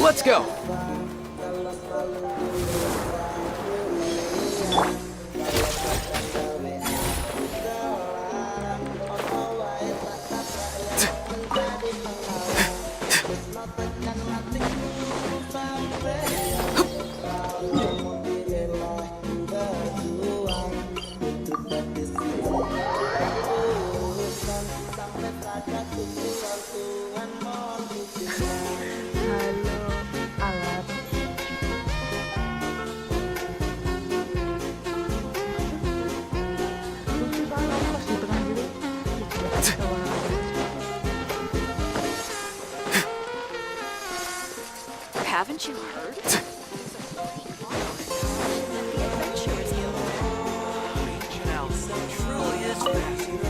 Let's go! Haven't you heard? The adventure is Reaching out truly is fascinating.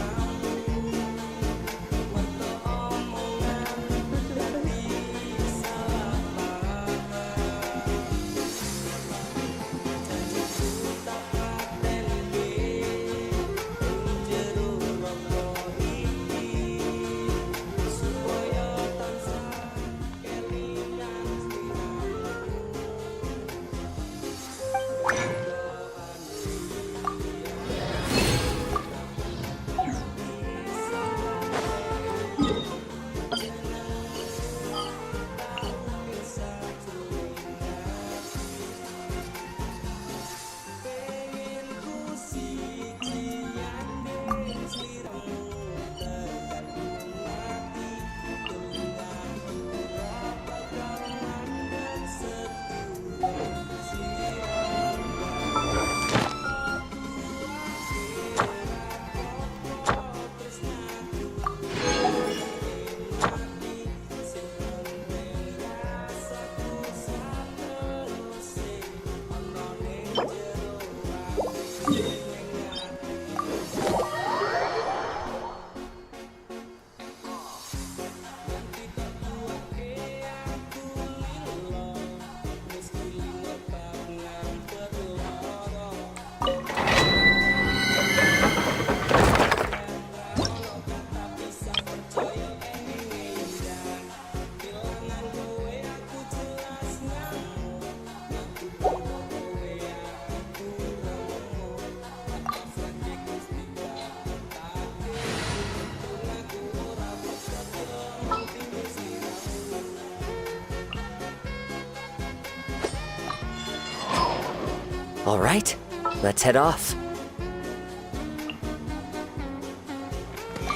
All right, let's head off.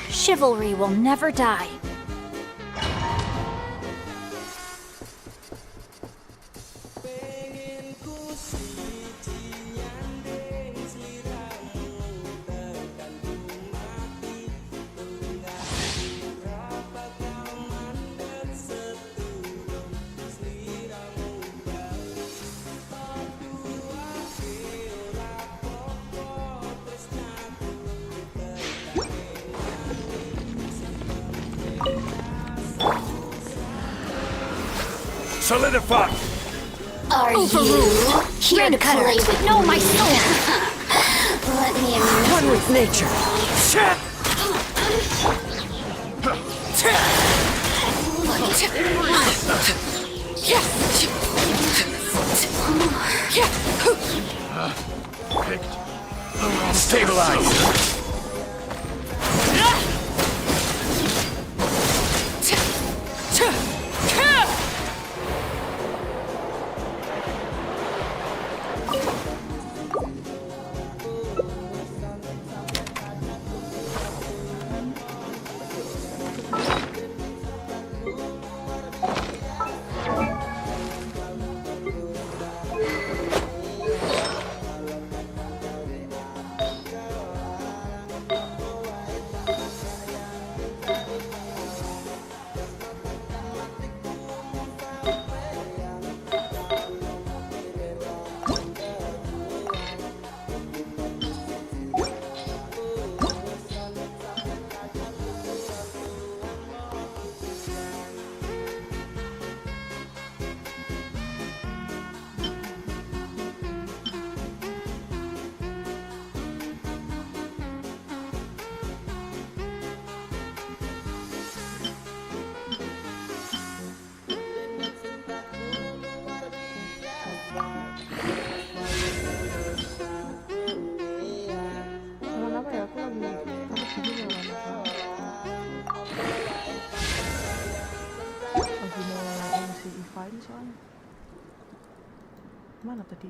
Chivalry will never die. Solidify! Are you here to play with No, my soul! Let me One with nature. Stabilize!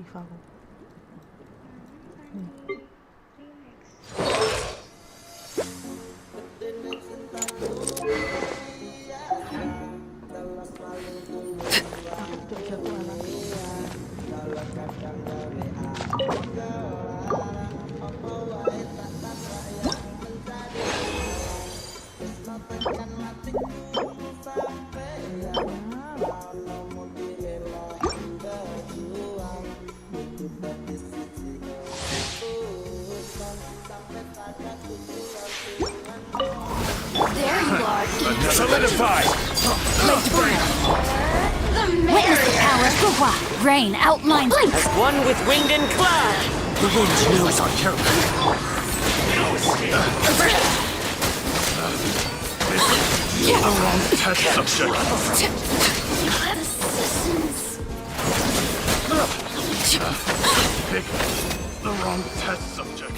Ivaku. There you are. Solidify! Witness the power of Gua. Rain outlines As one with wind and cloud. The wind knows our character. The wrong test subject. Pick the wrong test subject.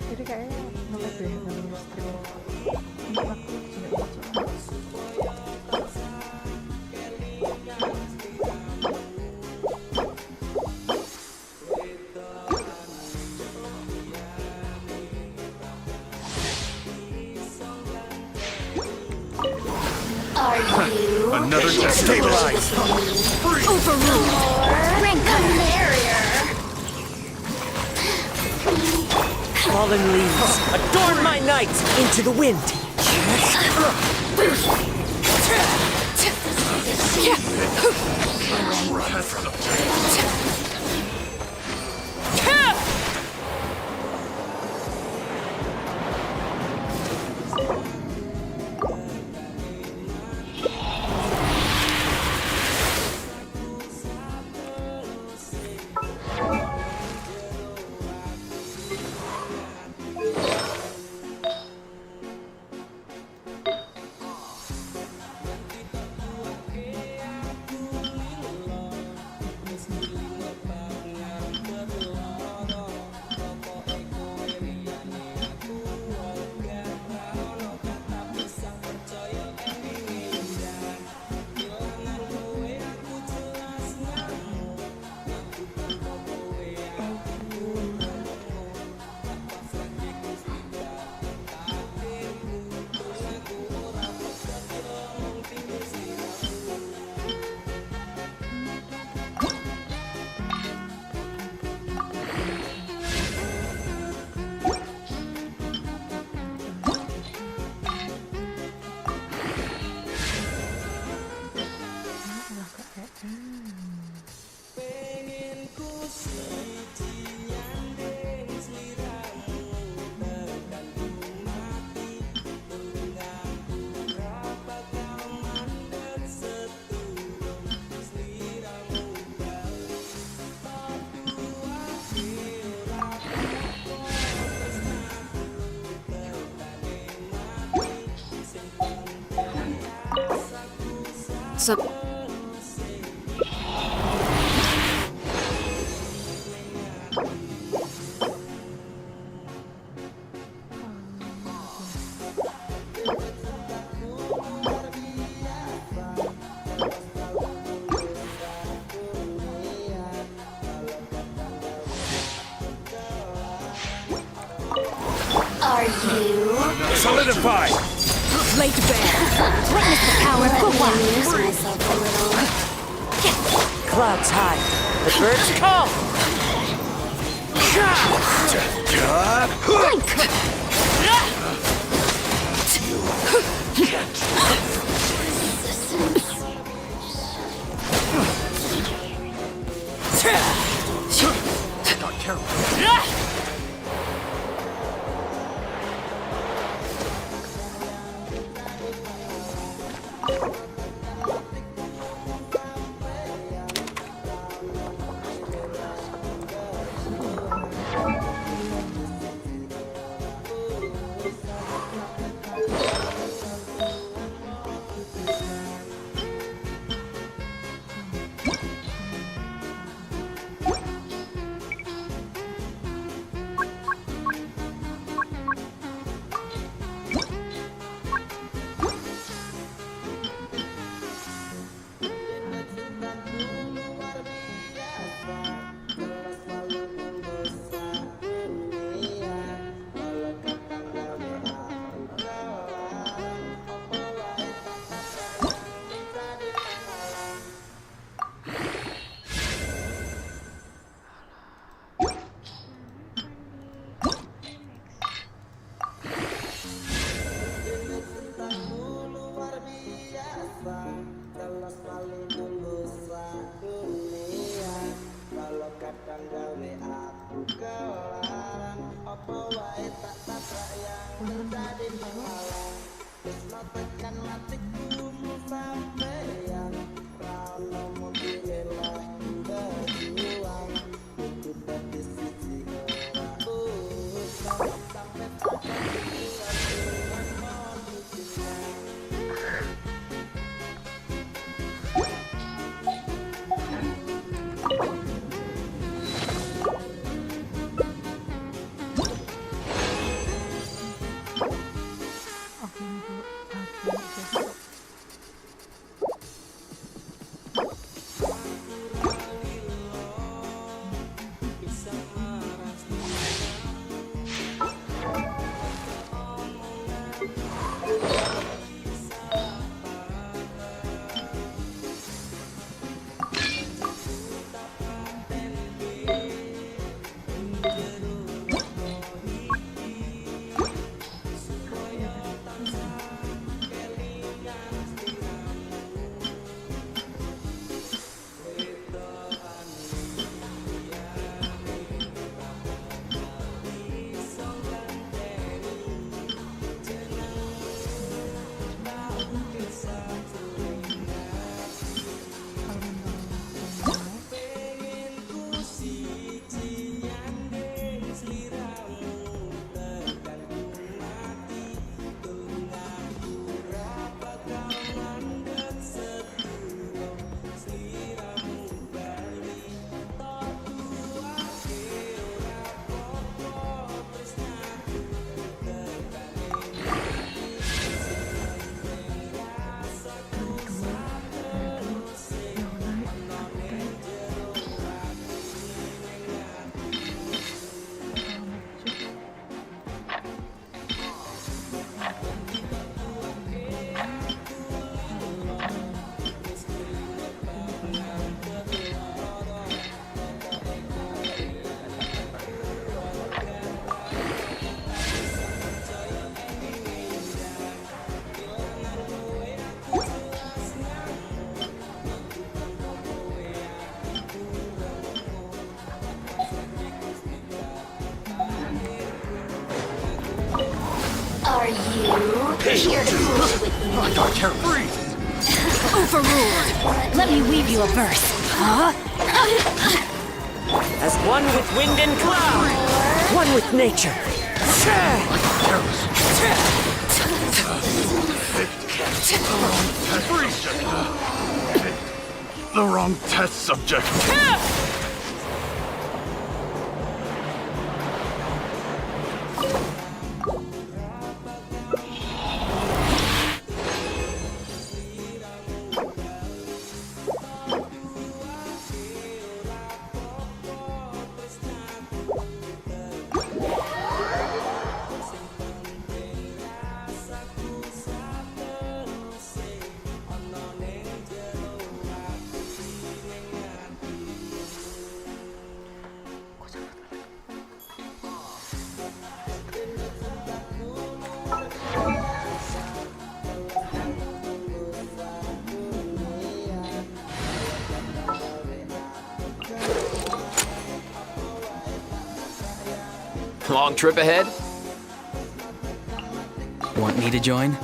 Jadi kayaknya ngelag deh dalam stream. Aku tidak baca. Are you Another test. Stabilize. overruled. Rain cutter. barrier? Fallen leaves, adorn my night into the wind. Test subject. So, Are you? Solidify! laid bare. Witness the power of Gua. Lose myself a little. Clouds high, the birds call. Got careful. Here to rule with you. I can't breathe. Overruled. Let me weave you a verse. Huh? As one with wind and cloud, one with nature. The wrong test subject. Long trip ahead? Want me to join?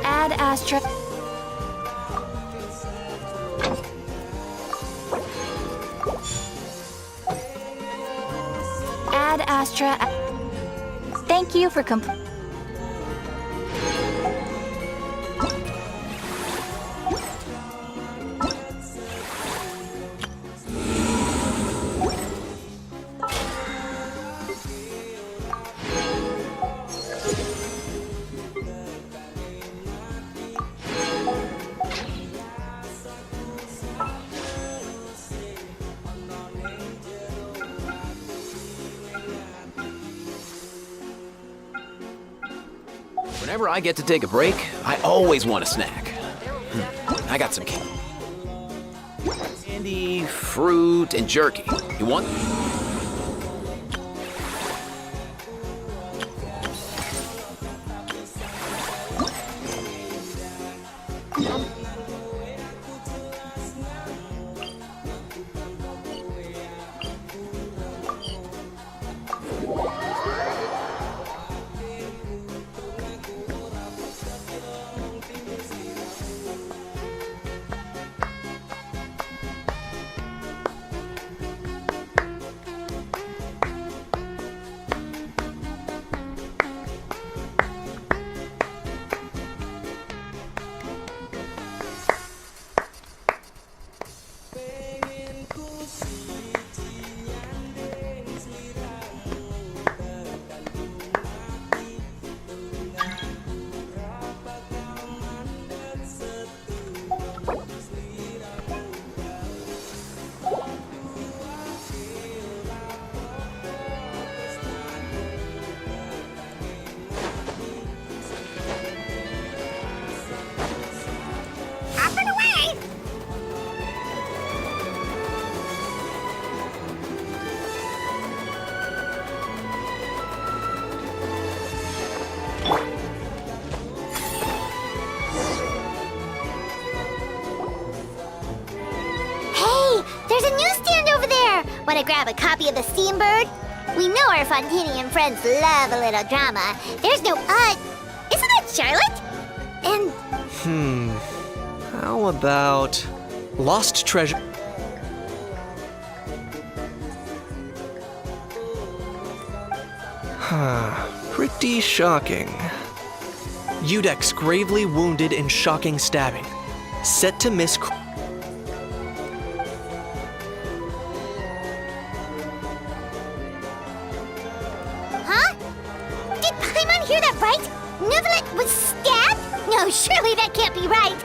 Add Astra. Add Astra. Thank you for Whenever I get to take a break, I always want a snack. I got some cake. candy, fruit, and jerky. You want? There's a newsstand over there! Wanna grab a copy of the Steambird? We know our Fontanian friends love a little drama. There's no, isn't that Charlotte? And... How about... Lost treasure... Pretty shocking. Udex gravely wounded in shocking stabbing. Set to miss... Huh? Did Paimon hear that right? Neuvillette was stabbed? No, surely that can't be right.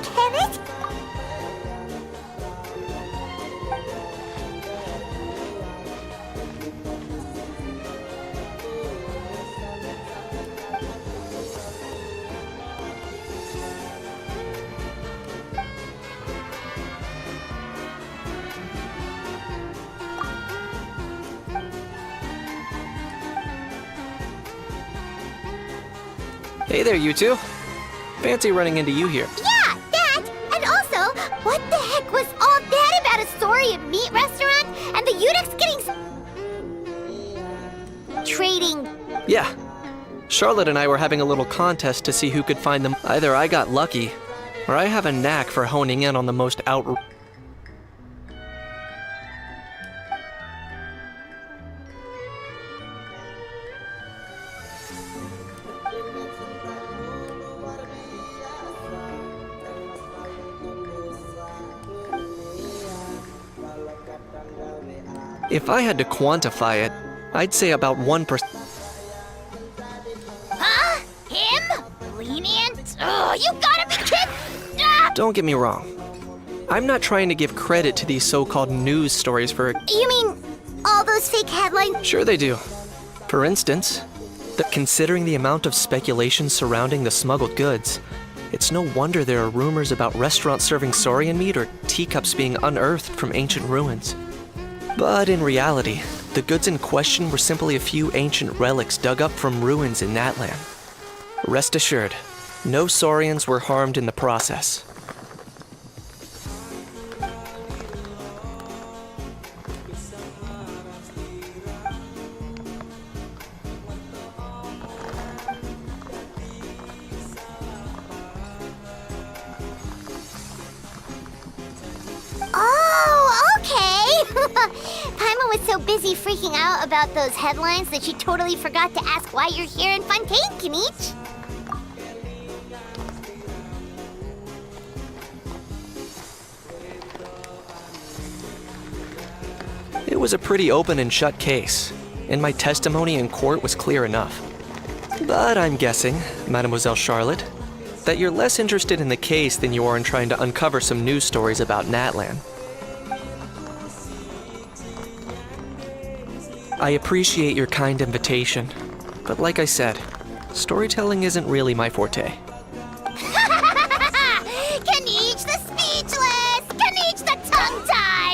Can it? Hey there, you two. Fancy running into you here. Yeah, that! And also, what the heck was all that about a Saurian meat restaurant and the Udex getting... trading... Yeah. Charlotte and I were having a little contest to see who could find them. Either I got lucky, or I have a knack for honing in on the most If I had to quantify it, I'd say about 1%. Huh? Him? Lenient? Oh, you gotta be kidding! Ah! Don't get me wrong. I'm not trying to give credit to these so-called news stories for... You mean all those fake headlines? Sure they do. For instance, considering the amount of speculation surrounding the smuggled goods, it's no wonder there are rumors about restaurants serving saurian meat or teacups being unearthed from ancient ruins. But in reality, the goods in question were simply a few ancient relics dug up from ruins in Natlan. Rest assured, no saurians were harmed in the process. Oh, okay! Paimon was so busy freaking out about those headlines that she totally forgot to ask why you're here in Fontaine, Kinich. It was a pretty open and shut case, and my testimony in court was clear enough. But I'm guessing, Mademoiselle Charlotte, that you're less interested in the case than you are in trying to uncover some news stories about Natlan. I appreciate your kind invitation, but like I said, storytelling isn't really my forte. Kinich the speechless! Kinich the tongue-tied!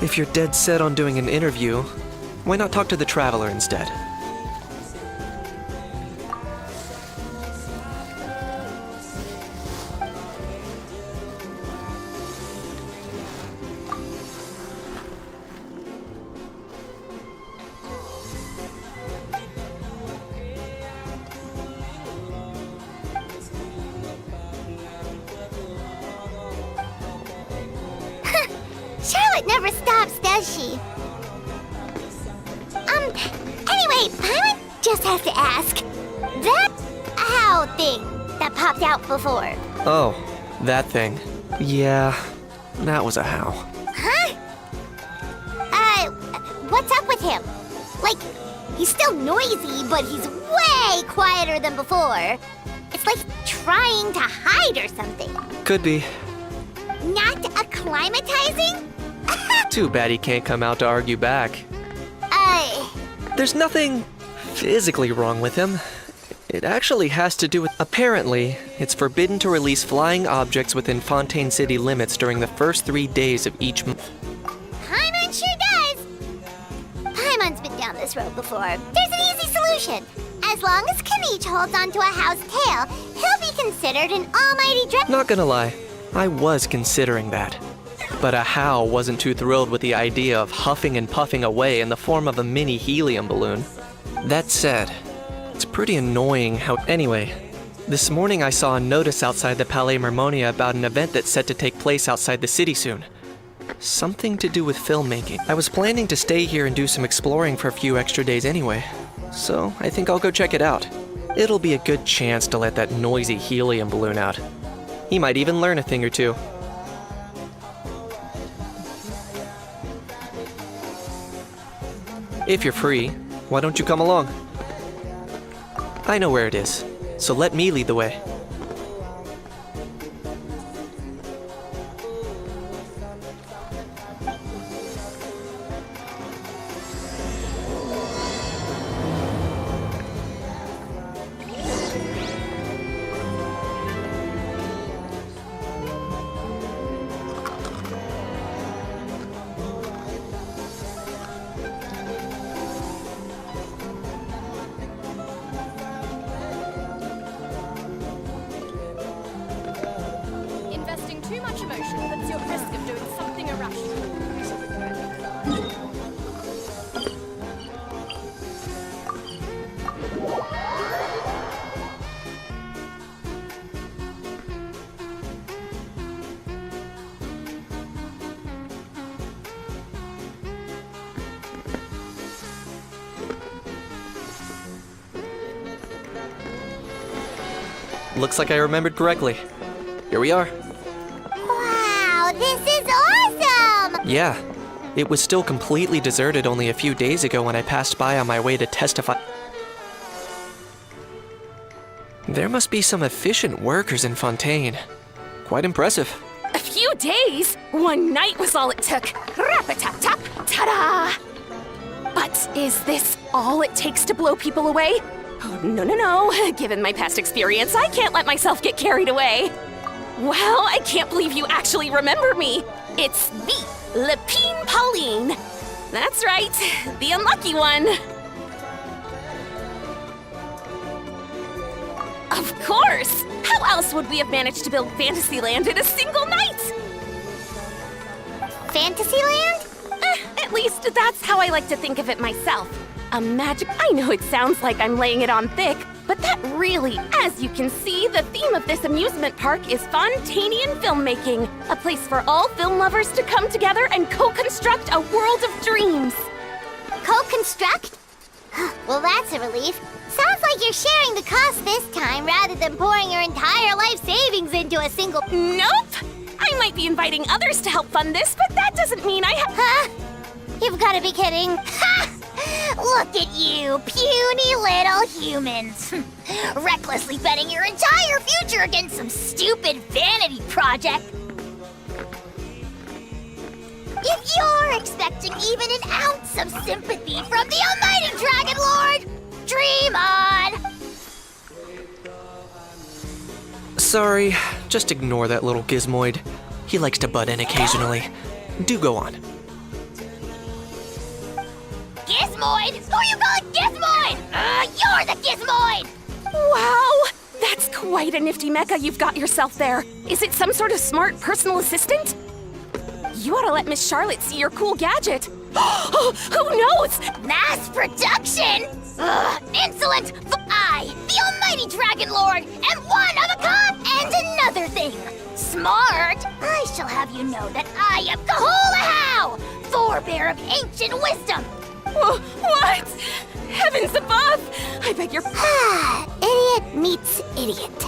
If you're dead set on doing an interview, why not talk to the Traveler instead? Charlotte never stops, does she? Anyway, Paimon just has to ask. That owl thing that popped out before. Oh, that thing. Yeah, that was a how. Huh? What's up with him? Like, he's still noisy, but he's way quieter than before. It's like trying to hide or something. Could be. Not acclimatizing? Too bad he can't come out to argue back. Uh, There's nothing physically wrong with him. It actually has to do with... Apparently, it's forbidden to release flying objects within Fontaine City limits during the first 3 days of each month. Paimon sure does. Paimon's been down this road before. There's an easy solution. As long as Kanich holds onto a how's tail, he'll be considered an almighty Not gonna lie, I was considering that. But a how wasn't too thrilled with the idea of huffing and puffing away in the form of a mini helium balloon. That said, it's pretty annoying how... Anyway, this morning I saw a notice outside the Palais Mermonia about an event that's set to take place outside the city soon. Something to do with filmmaking. I was planning to stay here and do some exploring for a few extra days anyway, so I think I'll go check it out. It'll be a good chance to let that noisy helium balloon out. He might even learn a thing or two. If you're free, why don't you come along? I know where it is, so let me lead the way. Investing too much emotion puts you at risk of doing something irrational. Looks like I remembered correctly. Here we are. Wow, this is awesome! Yeah, it was still completely deserted only a few days ago when I passed by on my way to testify. There must be some efficient workers in Fontaine. Quite impressive. A few days? One night was all it took. Rap-a-tap-tap, ta-da! But is this all it takes to blow people away? Oh, no. Given my past experience, I can't let myself get carried away. Wow, I can't believe you actually remember me. It's me, Lepine Pauline. That's right, the unlucky one. Of course! How else would we have managed to build Fantasyland in a single night? Fantasyland? At least that's how I like to think of it myself. A magic... I know it sounds like I'm laying it on thick, but that really, as you can see, the theme of this amusement park is Fontainian filmmaking, a place for all film lovers to come together and co-construct a world of dreams. Co-construct? Well, that's a relief. Sounds like you're sharing the cost this time rather than pouring your entire life savings into a single... Nope! I might be inviting others to help fund this, but that doesn't mean I have... Huh? You've got to be kidding. Ha! Look at you, puny little humans. Recklessly betting your entire future against some stupid vanity project. If you're expecting even an ounce of sympathy from the almighty Dragon Lord, dream on! Sorry, just ignore that little gizmoid. He likes to butt in occasionally. Do go on. Gizmoid? Who you calling Gizmoid? You're the Gizmoid! Wow! That's quite a nifty mecha you've got yourself there. Is it some sort of smart personal assistant? You ought to let Miss Charlotte see your cool gadget. Who knows? Mass production? Insolent! I, the almighty Dragon Lord, am one of a kind! And another thing, smart! I shall have you know that I am Kahulahau, forebear of ancient wisdom! What? Heavens above! I beg your... Idiot meets idiot.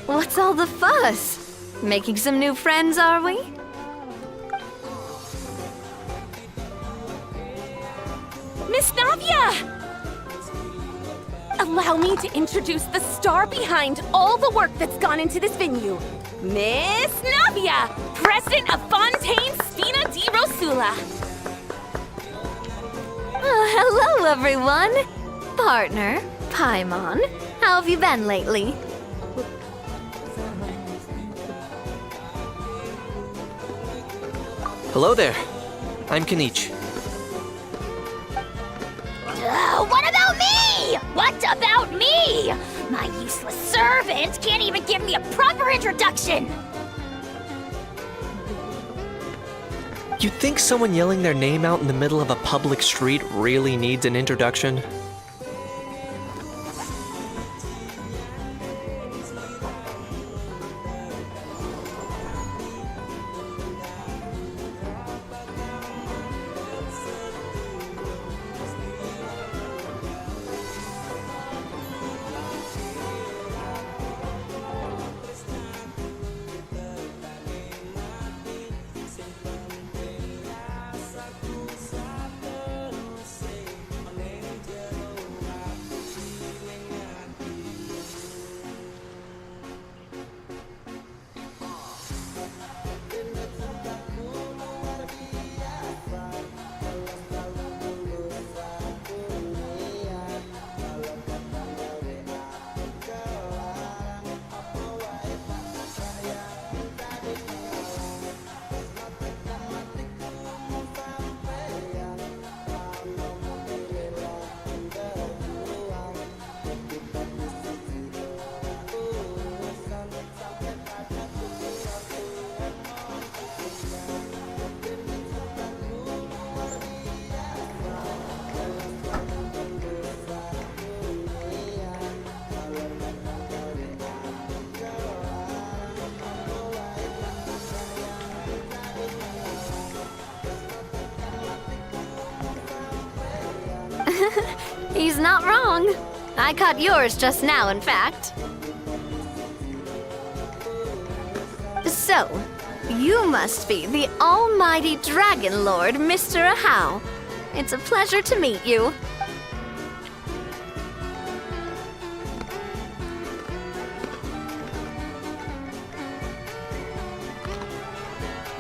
What's all the fuss? Making some new friends, are we? Miss Navia! Allow me to introduce the star behind all the work that's gone into this venue. Miss Navia, president of Fontaine Spina di Rosula. Hello, everyone. Partner, Paimon. How have you been lately? Hello there. I'm Kenichi. What about me? What about me? My useless servant can't even give me a proper introduction. You'd think someone yelling their name out in the middle of a public street really needs an introduction? He's not wrong. I caught yours just now, in fact. So, you must be the almighty Dragon Lord, Mr. Ahau. It's a pleasure to meet you.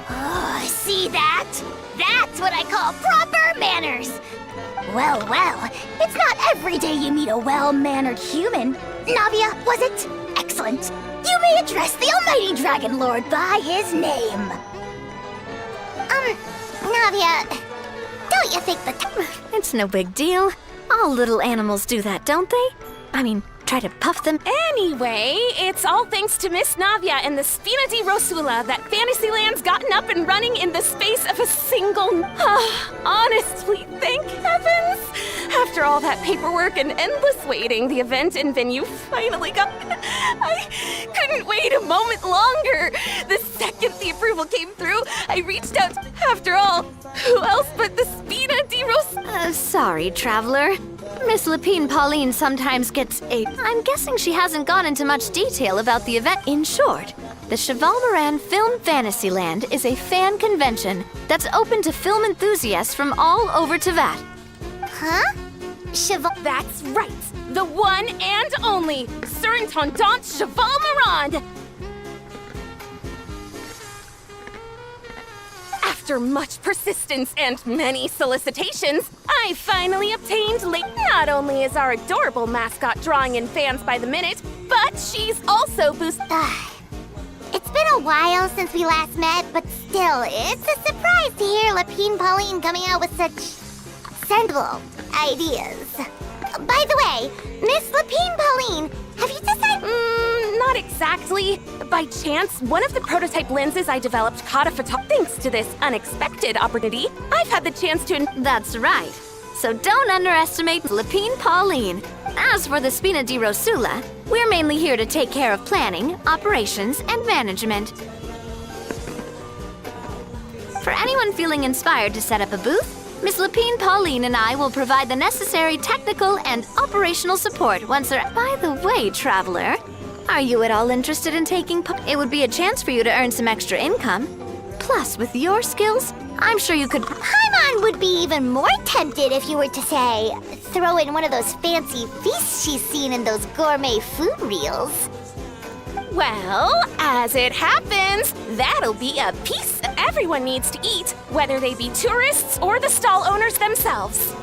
Oh, see that? That's what I call proper manners. Well, it's not every day you meet a well-mannered human. Navia, was it? Excellent. You may address the almighty Dragon Lord by his name. Navia, don't you think It's no big deal. All little animals do that, don't they? I mean, try to puff them. Anyway, it's all thanks to Miss Navia and the Spina di Rosula that Fantasyland's gotten up and running in the space of a single... honestly, thank heavens! After all that paperwork and endless waiting, the event and venue finally got... I couldn't wait a moment longer! The second the approval came through, I reached out. After all, who else but the Spina di Rosula? Sorry, traveler. Miss Lapine Pauline sometimes gets a... I'm guessing she hasn't gone into much detail about the event. In short, the Cheval Moran Film Fantasyland is a fan convention that's open to film enthusiasts from all over Teyvat. Huh? That's right! The one and only Surintendant Cheval Moran! After much persistence and many solicitations, I finally obtained Not only is our adorable mascot drawing in fans by the minute, but she's also It's been a while since we last met, but still, it's a surprise to hear Lapine Pauline coming out with such sensible ideas. By the way, Miss Lapine Pauline, have you decided? Not exactly. By chance, one of the prototype lenses I developed caught a photo. Thanks to this unexpected opportunity, I've had the chance to. That's right. So don't underestimate Lapine Pauline. As for the Spina di Rosula, we're mainly here to take care of planning, operations, and management. For anyone feeling inspired to set up a booth, Miss Lapine Pauline and I will provide the necessary technical and operational support once they're... By the way, traveler, are you at all interested in taking part? It would be a chance for you to earn some extra income. Plus, with your skills, I'm sure you could... Paimon would be even more tempted if you were to, say, throw in one of those fancy feasts she's seen in those gourmet food reels. Well, as it happens, that'll be a piece everyone needs to eat, whether they be tourists or the stall owners themselves.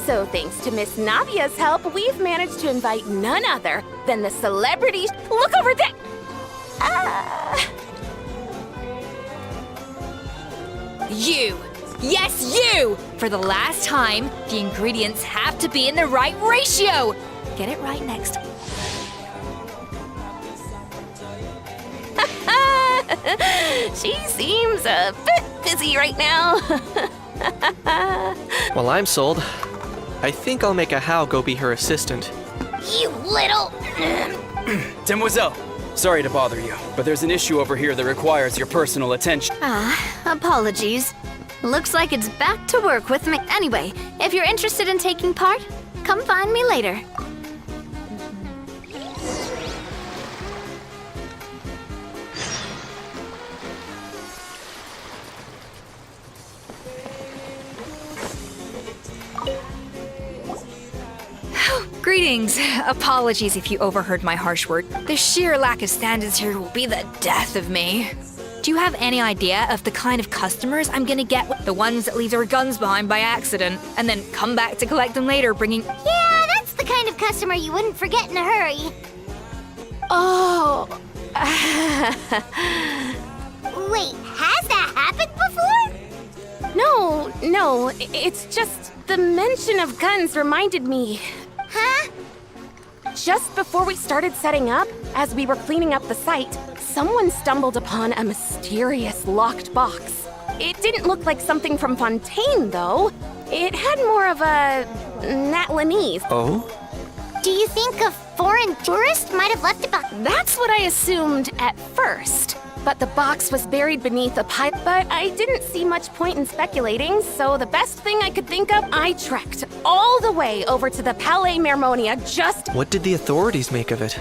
So thanks to Miss Navia's help, we've managed to invite none other than the celebrity... Look over there! You! Yes, you! For the last time, the ingredients have to be in the right ratio! Get it right next time. She seems a bit busy right now. Well, I'm sold. I think I'll make a How go be her assistant. You little... Demoiselle, sorry to bother you, but there's an issue over here that requires your personal attention. Apologies. Looks like it's back to work with me. Anyway, if you're interested in taking part, come find me later. Greetings. Apologies if you overheard my harsh word. The sheer lack of standards here will be the death of me. Do you have any idea of the kind of customers I'm gonna get? The ones that leave their guns behind by accident and then come back to collect them later, bringing... Yeah, that's the kind of customer you wouldn't forget in a hurry. Oh. Wait, has that happened before? No, it's just the mention of guns reminded me. Huh? Just before we started setting up, as we were cleaning up the site, someone stumbled upon a mysterious locked box. It didn't look like something from Fontaine, though. It had more of a Natlanese. Oh? Do you think a foreign tourist might have left it behind? That's what I assumed at first. But the box was buried beneath a pipe, but I didn't see much point in speculating, so the best thing I could think of, I trekked all the way over to the Palais Mermonia just... What did the authorities make of it?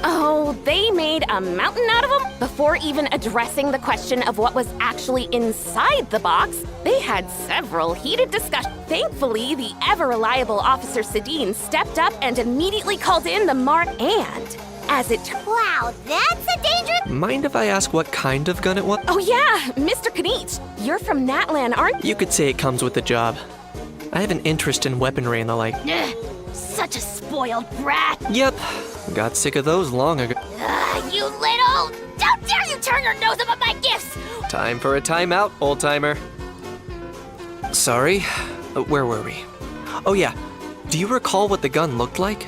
Oh, they made a mountain out of them? Before even addressing the question of what was actually inside the box, they had several heated discussions. Thankfully, the ever-reliable Officer Sedine stepped up and immediately called in the and... As it turned... Wow, that's a dangerous... Mind if I ask what kind of gun it was? Oh yeah, Mr. Kanich, you're from Natlan, aren't you? You could say it comes with the job. I have an interest in weaponry and the like. Such a spoiled brat. Yep, got sick of those long ago. You little... Don't dare you turn your nose up at my gifts! Time for a timeout, old-timer. Sorry, where were we? Oh yeah, do you recall what the gun looked like?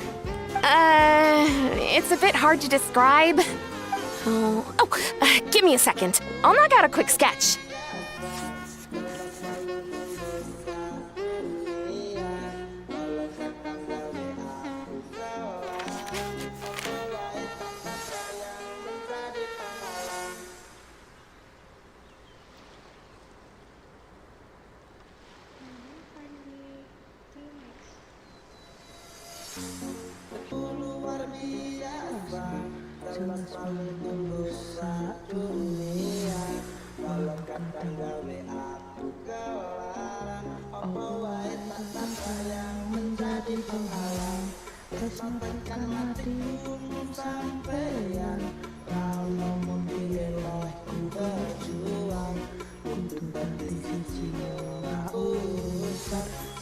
It's a bit hard to describe. Give me a second. I'll knock out a quick sketch.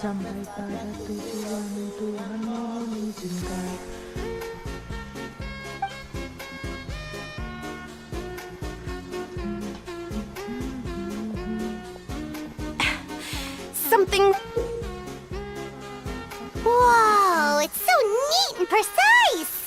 Sampai pada tujuan Tuhan mohon izinkan. something... Whoa, it's so neat and precise!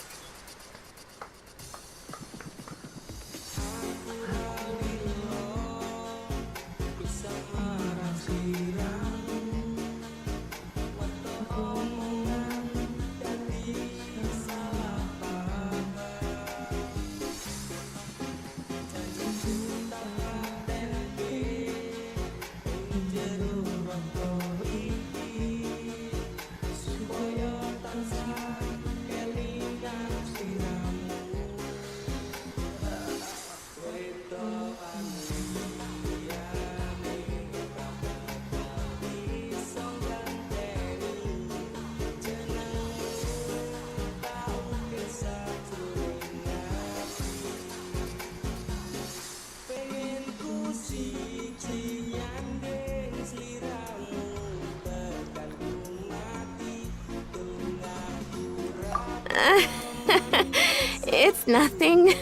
It's nothing.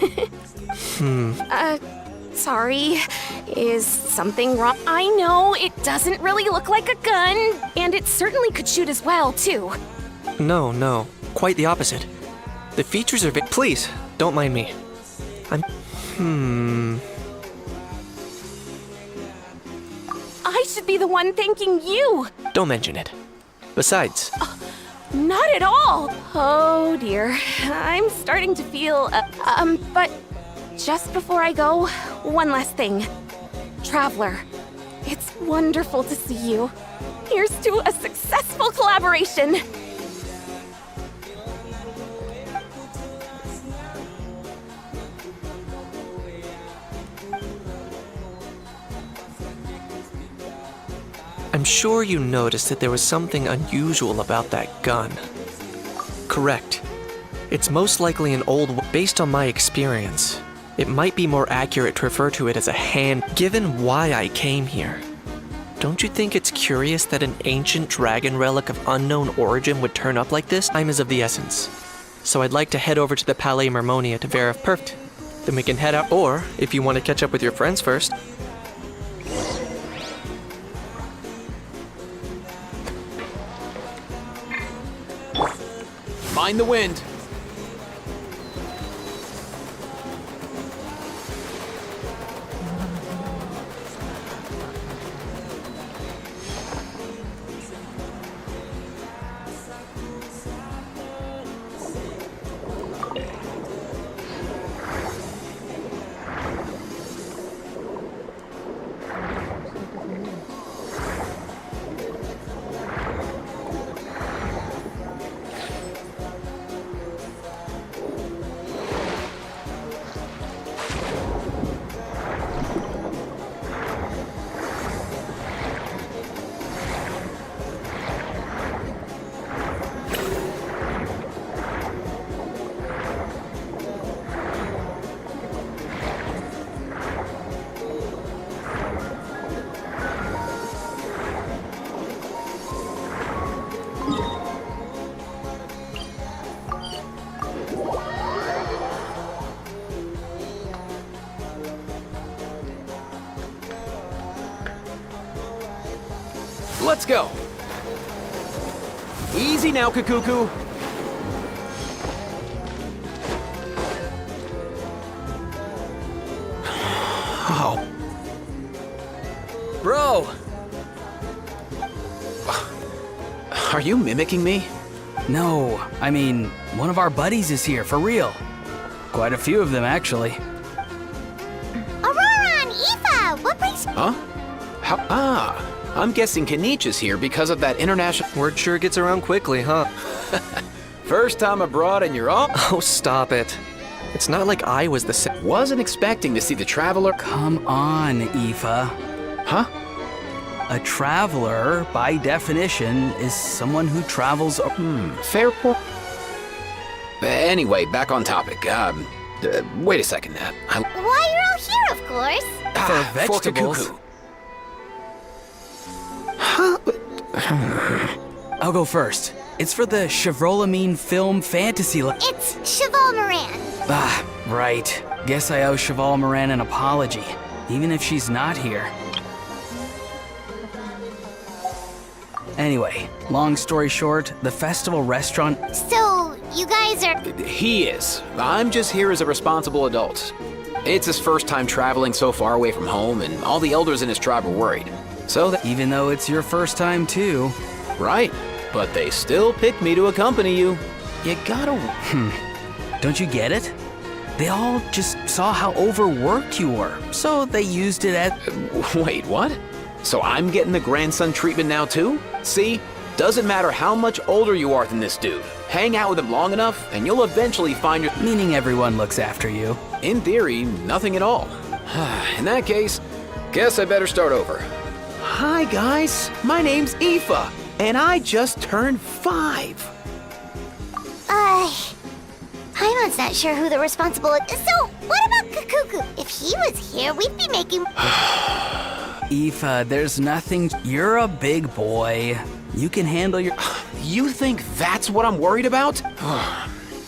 Sorry. Is something wrong? I know, it doesn't really look like a gun, and it certainly could shoot as well, too. No. Quite the opposite. The features are Please, don't mind me. I should be the one thanking you. Don't mention it. Besides, Not at all. Oh, dear. I'm starting to feel, but just before I go, one last thing. Traveler, it's wonderful to see you. Here's to a successful collaboration. I'm sure you noticed that there was something unusual about that gun. Correct. It's most likely an old based on my experience. It might be more accurate to refer to it as a hand, given why I came here. Don't you think it's curious that an ancient dragon relic of unknown origin would turn up like this? Time is of the essence. So I'd like to head over to the Palais Mermonia to verify. Perfect. Then we can head out, or if you want to catch up with your friends first. Mind the wind. Let's go. Easy now, Kakuku. Oh. Bro! Are you mimicking me? No, I mean, one of our buddies is here, for real. Quite a few of them, actually. Aurora and Eva, what brings... Huh? I'm guessing Kenichi's here because of that international... Word sure gets around quickly, huh? First time abroad and you're all... Oh, stop it. It's not like I was the same. Wasn't expecting to see the traveler... Come on, Eva. Huh? A traveler, by definition, is someone who travels... Fair point. Anyway, back on topic. Wait a second. Why, you're all here, of course. For vegetables. Kakuku. I'll go first. It's for the Chevrolamine Film Fantasy... It's Cheval Moran. Ah, right. Guess I owe Cheval Moran an apology, even if she's not here. Anyway, long story short, the festival restaurant. So, you guys are. He is. I'm just here as a responsible adult. It's his first time traveling so far away from home, and all the elders in his tribe are worried. So that. Even though it's your first time too. Right. But they still picked me to accompany you. You gotta. Don't you get it? They all just saw how overworked you were, so they used it as. Wait, what? So I'm getting the grandson treatment now too? See? Doesn't matter how much older you are than this dude. Hang out with him long enough, and you'll eventually find your. Meaning everyone looks after you. In theory, nothing at all. In that case, guess I better start over. Hi guys, my name's Aoife, and I just turned 5. Paimon's not sure who the responsible is. So, what about Kakuku? If he was here, we'd be making. Aoife, there's nothing. You're a big boy. You can handle your. You think that's what I'm worried about?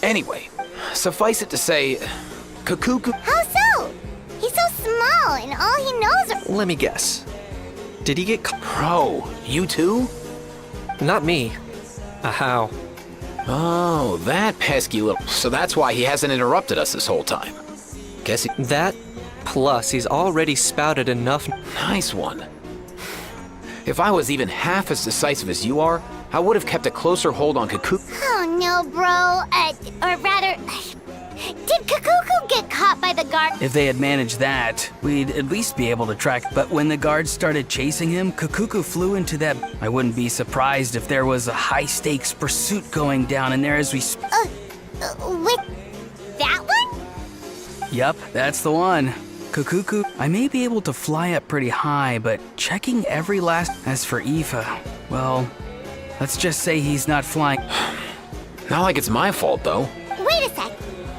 Anyway, suffice it to say, Kakuku. How so? He's so small, and all he knows are. Let me guess. Did he get Bro, you too? Not me. How? Oh, that pesky little. So that's why he hasn't interrupted us this whole time. Guess he. That, plus he's already spouted enough. Nice one. If I was even half as decisive as you are, I would have kept a closer hold on Kakuku. Oh no, bro. Or rather. Did Kakuku get caught by the guard? If they had managed that, we'd at least be able to track. But when the guards started chasing him, Kakuku flew into that. I wouldn't be surprised if there was a high-stakes pursuit going down in there as we. With that one? Yup, that's the one. Kakuku, I may be able to fly up pretty high, but checking every last. As for Aoife, well, let's just say he's not flying. Not like it's my fault, though. Wait a sec.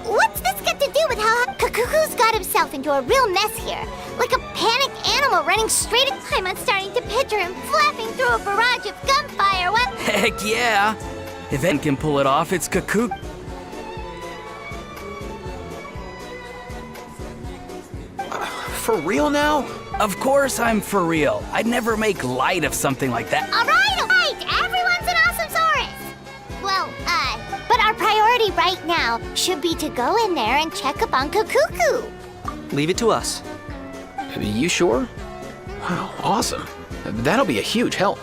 What's this got to do with how Kakuku's got himself into a real mess here? Like a panicked animal running straight at time. I'm starting to picture him flapping through a barrage of gunfire. What? Heck yeah! If anyone can pull it off, it's Kakuku. For real now? Of course I'm for real. I'd never make light of something like that. All right. Everyone's an awesome Saurus. Well, but our priority right now should be to go in there and check up on Kakuku. Leave it to us. You sure? Wow, awesome. That'll be a huge help.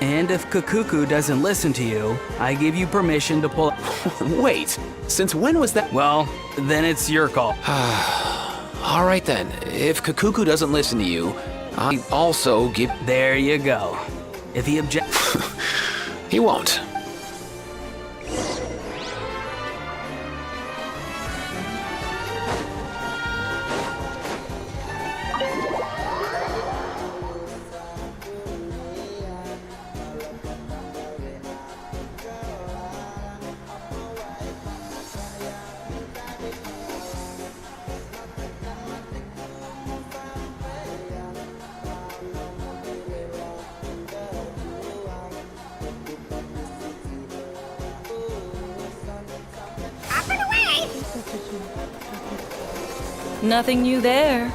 And if Kakuku doesn't listen to you, I give you permission to pull. Wait, since when was that? Well, then it's your call. All right then, if Kakuku doesn't listen to you, I also give. There you go. If he objects. He won't. Nothing new there.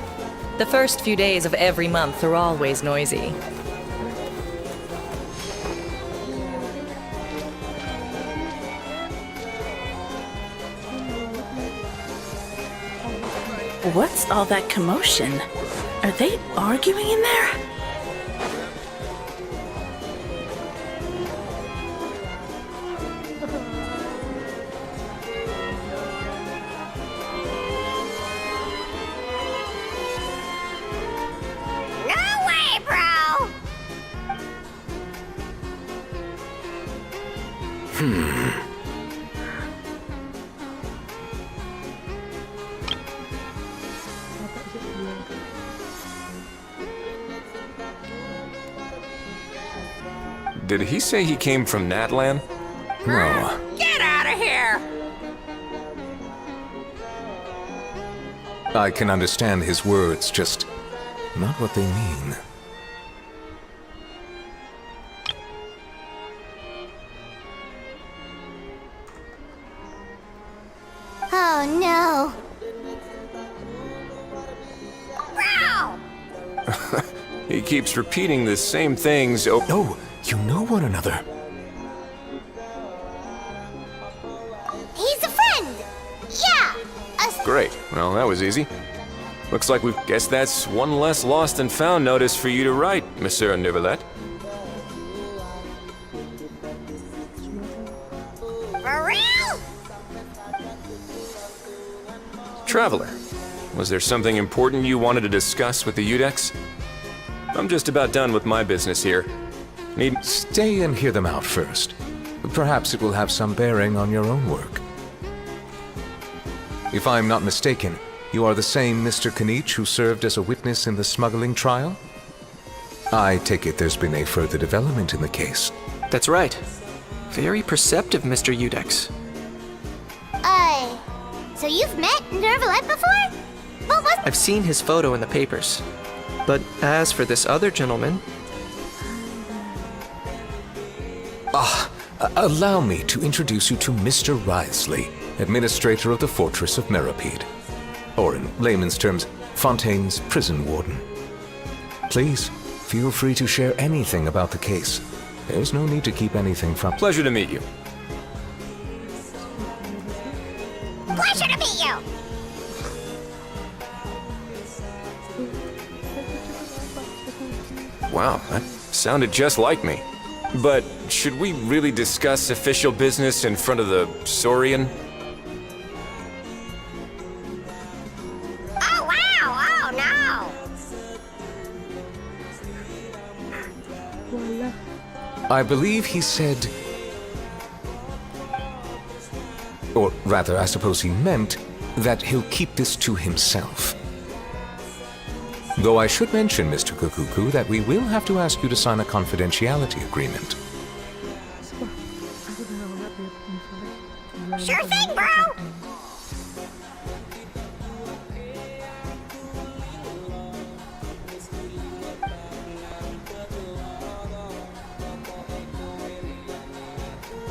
The first few days of every month are always noisy. What's all that commotion? Are they arguing in there? No way, bro! Did he say he came from Natlan? No. Get out of here! I can understand his words, just not what they mean. Oh no. He keeps repeating the same things. Oh, you know one another. He's a friend. Yeah. Great. Well, that was easy. Looks like we guess that's one less lost and found notice for you to write, Monsieur Neuvillette. For real? Traveler, was there something important you wanted to discuss with the Udex? I'm just about done with my business here. Stay and hear them out first. Perhaps it will have some bearing on your own work. If I'm not mistaken, you are the same Mr. Koneksi who served as a witness in the smuggling trial? I take it there's been a further development in the case. That's right. Very perceptive, Mr. Udex. So you've met Neuvillette before? What was— I've seen his photo in the papers. But as for this other gentleman... Allow me to introduce you to Mr. Wriothesley, administrator of the Fortress of Meripede. Or in layman's terms, Fontaine's prison warden. Please, feel free to share anything about the case. There's no need to keep anything from— Pleasure to meet you. Pleasure to meet you! Wow, that sounded just like me. But should we really discuss official business in front of the Saurian? Oh wow! Oh no! I believe he said— or rather, I suppose he meant that he'll keep this to himself. Though I should mention, Mr. Kukuku, that we will have to ask you to sign a confidentiality agreement. Sure thing, bro!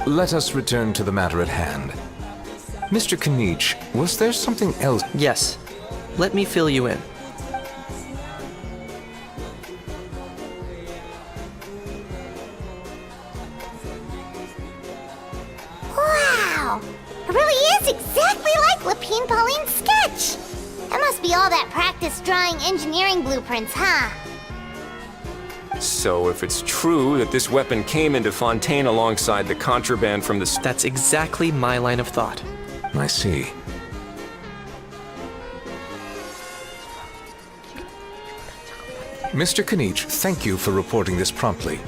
Let us return to the matter at hand. Mr. Koneksi, was there something else? Yes. Let me fill you in. Wow! It really is exactly like Lapine Pauline's sketch! That must be all that practice drawing engineering blueprints, huh? So if it's true that this weapon came into Fontaine alongside the contraband from the— That's exactly my line of thought. I see. Mr. Koneksi, thank you for reporting this promptly.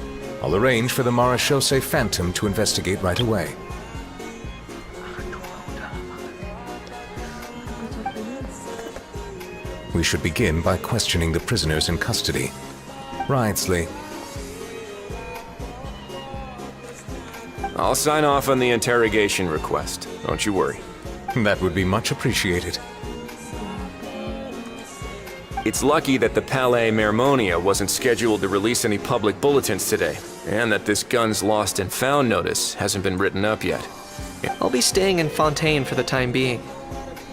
I'll arrange for the Marechaussee Phantom to investigate right away. We should begin by questioning the prisoners in custody. Wriothesley. I'll sign off on the interrogation request. Don't you worry. That would be much appreciated. It's lucky that the Palais Mermonia wasn't scheduled to release any public bulletins today, and that this gun's lost and found notice hasn't been written up yet. I'll be staying in Fontaine for the time being.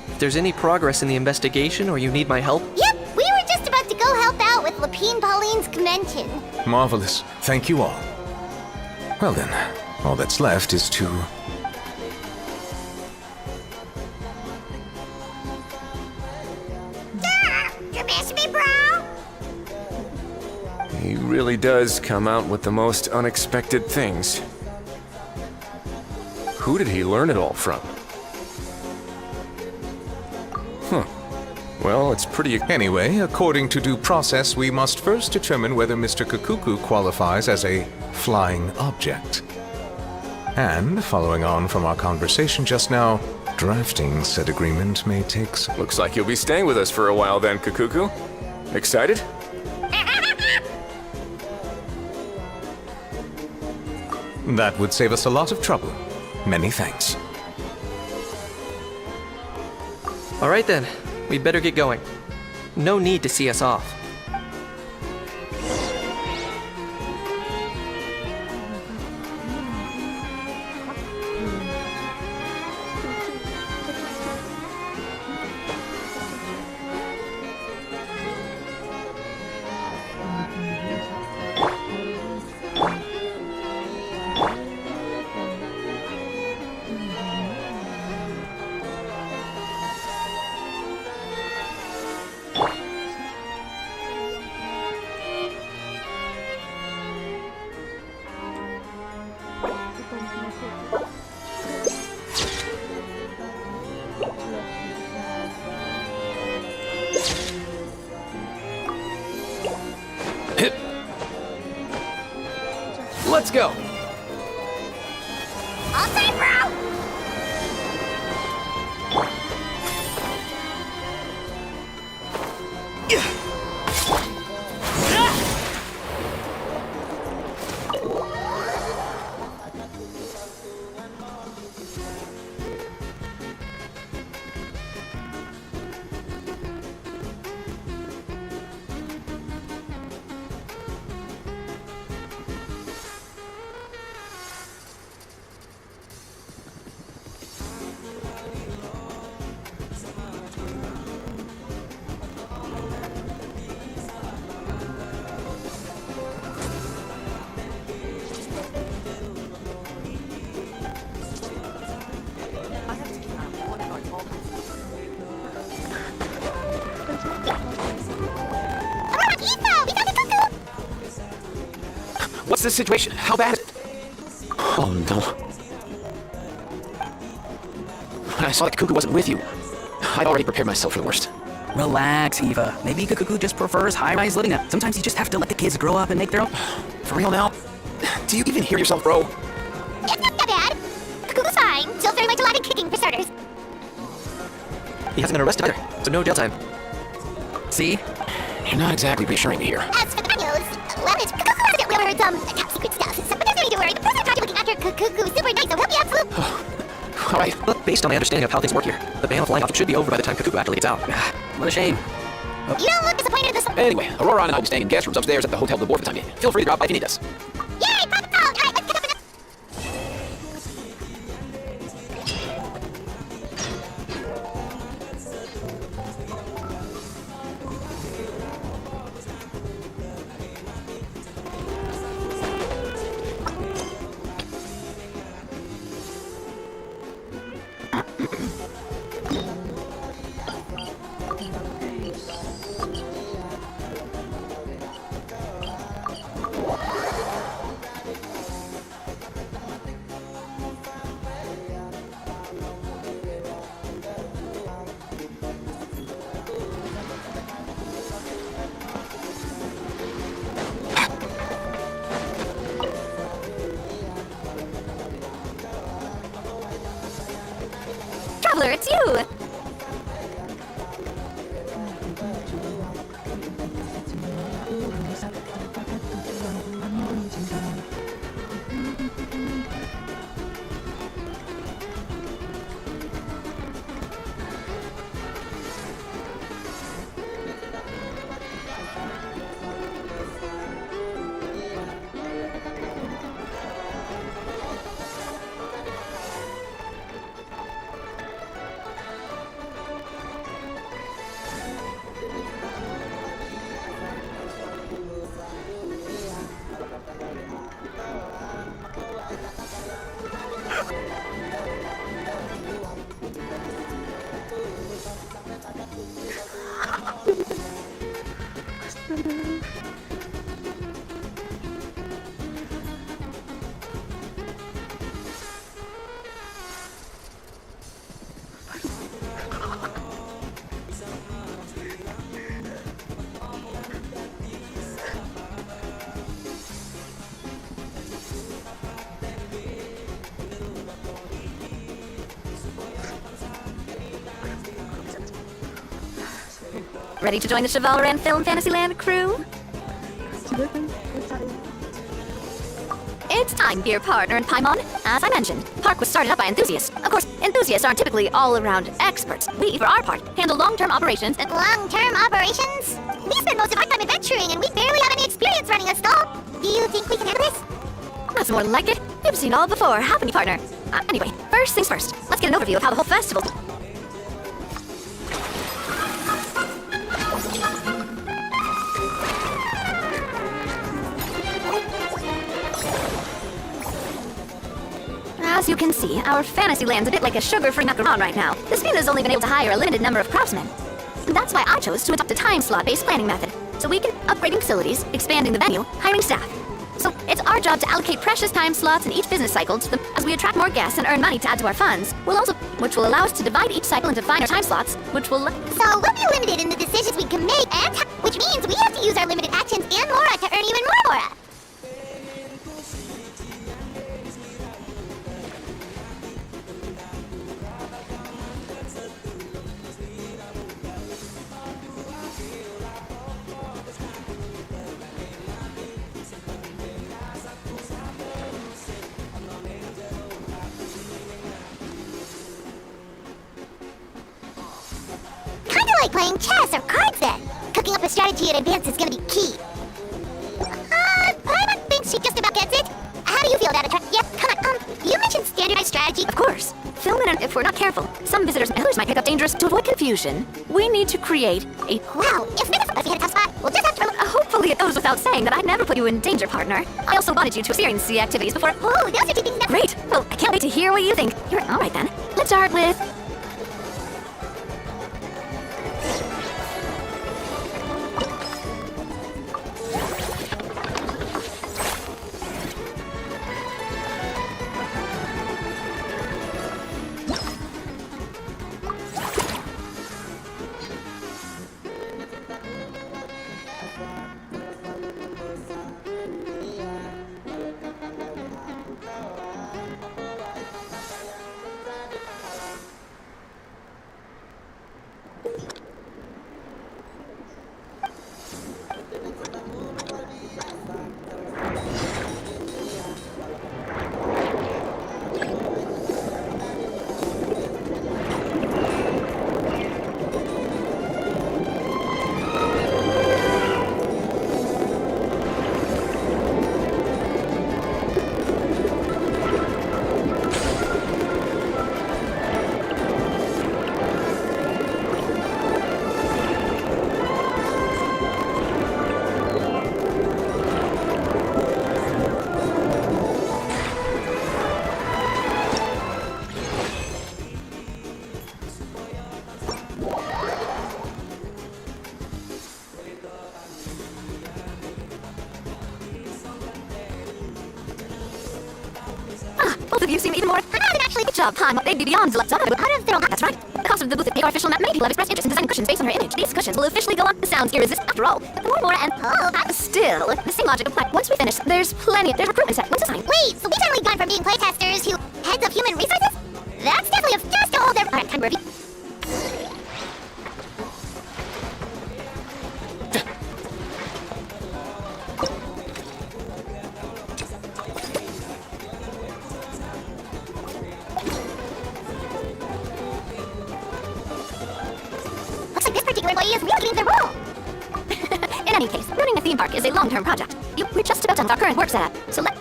If there's any progress in the investigation or you need my help... Yep, we were just about to go help out with Lapine Pauline's convention. Marvelous. Thank you all. Well then, all that's left is to... You miss me, bro? He really does come out with the most unexpected things. Who did he learn it all from? Huh. Well, it's pretty... Anyway, according to due process, we must first determine whether Mr. Kukuku qualifies as a flying object. And, following on from our conversation just now, drafting said agreement may take some... Looks like you'll be staying with us for a while then, Kukuku. Excited? That would save us a lot of trouble. Many thanks. All right then, we'd better get going. No need to see us off. Let's go! All set, bro! What's the situation? How bad is it? Oh no. When I saw that Cuckoo wasn't with you, I'd already prepared myself for the worst. Relax, Eva. Maybe Cuckoo just prefers high-rise living. Sometimes you just have to let the kids grow up and make their own. For real now? Do you even hear yourself, bro? It's not that bad. Cuckoo's fine. Still very much alive and kicking, for starters. He hasn't been arrested either, so no jail time. See? You're not exactly reassuring me here. As for the videos, well, it's Cuckoo hasn't really heard some top secret stuff, so but there's no need to worry. The person in charge of looking after Cuckoo's super nice, so he'll be absolute. Alright, but based on my understanding of how things work here, the ban on flying objects should be over by the time Cuckoo actually gets out. What a shame. You don't look disappointed this. Anyway, Aurora and I will be staying in guest rooms upstairs at the Hotel de Boer for the time being. Feel free to drop by if you need us. Yay, pop call! Alright, let's get up in the... Traveler, it's you! Ready to join the Chevaleran Film Fantasyland crew? It's time, dear partner in Paimon. As I mentioned, Park was started up by enthusiasts. Of course, enthusiasts aren't typically all-around experts. We, for our part, handle long-term operations and... Long-term operations? We spend most of our time adventuring, and we barely have any experience running a stall. Do you think we can handle this? That's more like it. You've seen it all before, haven't you, partner? Anyway, first things first. Let's get an overview of how the whole festival... As you can see, our Fantasyland's a bit like a sugar-free macaron right now. The Spina's only been able to hire a limited number of craftsmen. And that's why I chose to adopt a time slot-based planning method. So we can upgrading facilities, expanding the venue, hiring staff. So it's our job to allocate precious time slots in each business cycle to them as we attract more guests and earn money to add to our funds. Which will allow us to divide each cycle into finer time slots, which will... So we'll be limited in the decisions we can make, and which means we have to use our limited actions and Mora to earn even more Mora. like playing chess or cards then. Cooking up a strategy in advance is gonna be key. I think she just about gets it. How do you feel about it? Yeah, come on. You mentioned standardized strategy. Of course. Film it, and if we're not careful, some visitors and others might pick up dangerous. To avoid confusion, we need to create a... Wow, if Minnesota hit a tough spot, we'll just have to... hopefully it goes without saying that I'd never put you in danger, partner. I also wanted you to experience the activities before... Oh, those are two things that... Great! Well, I can't wait to hear what you think. You're... Alright then. Let's start with... Both of you seem even more... actually... Good job, Han. They'd be beyond left on. Out of their... That's right. The cost of the booth at our official map made people have expressed interest in designing cushions based on her image. These cushions will officially go on. The sounds irresistible after all. More and... Oh, that's... Still, the same logic applies. Once we finish, there's plenty... There's recruitment set. What's the sign? Wait, so we suddenly gone from being playtesters to heads of human resources? That's definitely just a whole different... Alright, time to repeat. Employee is really getting their role. In any case, running a theme park is a long-term project. We're just about done with our current work setup, so let...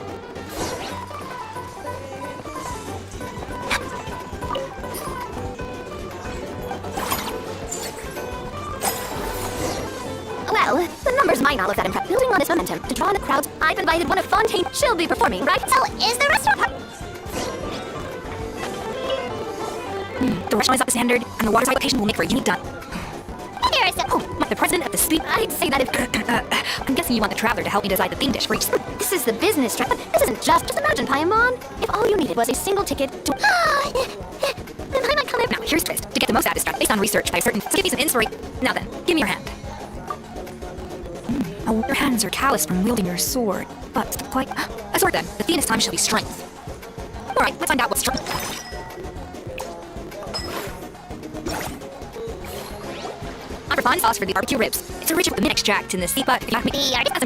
Well, the numbers might not look that impressive. Building on this momentum to draw in the crowds, I've invited one of Fontaine. She'll be performing, right? So, is the restaurant part... The restaurant is up to standard, and the water location will make for a unique done. The president of the sleep. I'd say that if... I'm guessing you want the traveler to help me decide the theme dish for each... This is the business trip. This isn't just imagine, Paimon. If all you needed was a single ticket to... Then I might come in... Now, here's the twist. To get the most out of this trip, based on research by a certain... So give me some inspiration. Now then, give me your hand. Oh, your hands are calloused from wielding your sword. But quite... A sword then. The theme this time shall be strength. Alright, let's find out what strength... Refined sauce for the barbecue ribs. It's a rich with mint extract in the steep butt. I'm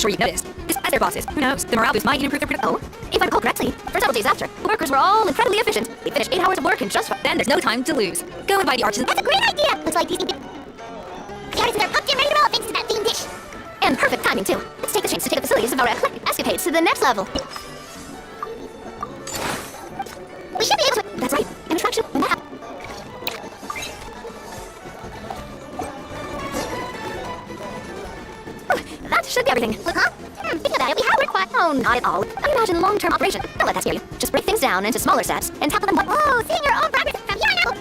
sure you've noticed. This as their bosses. Who knows? The morale boost might improve their production. Oh, if I recall correctly, for several days after, the workers were all incredibly efficient. They finished 8 hours of work in just... Then there's no time to lose. Go and buy the artisan. That's a great idea! Looks like these things... The artisans are pumped and ready to roll thanks to that themed dish. And perfect timing, too. Let's take the chance to take the facilities of our eclectic escapades to the next level. We should be able to... That's right. An attraction when that happens. That should be everything. Look, huh? Think about it, we have required... Oh, not at all. I imagine long-term operation. Don't let that scare you. Just break things down into smaller steps and tackle them one... Whoa, seeing your own progress from here on out!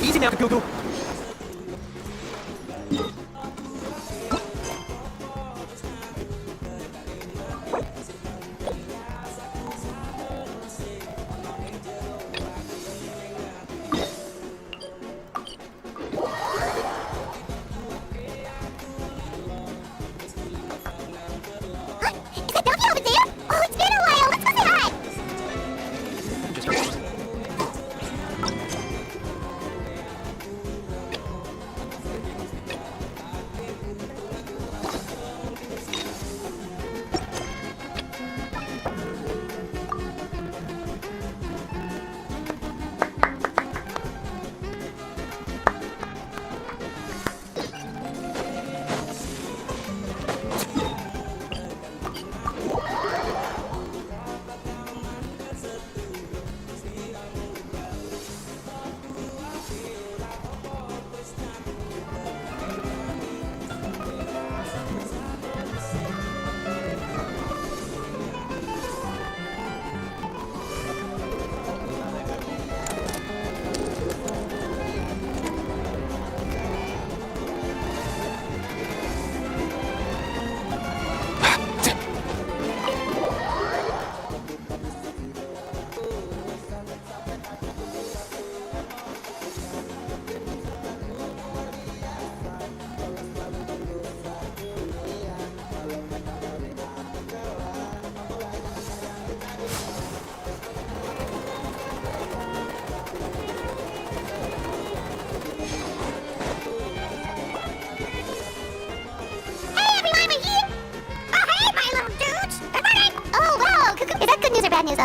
Easy now, Google.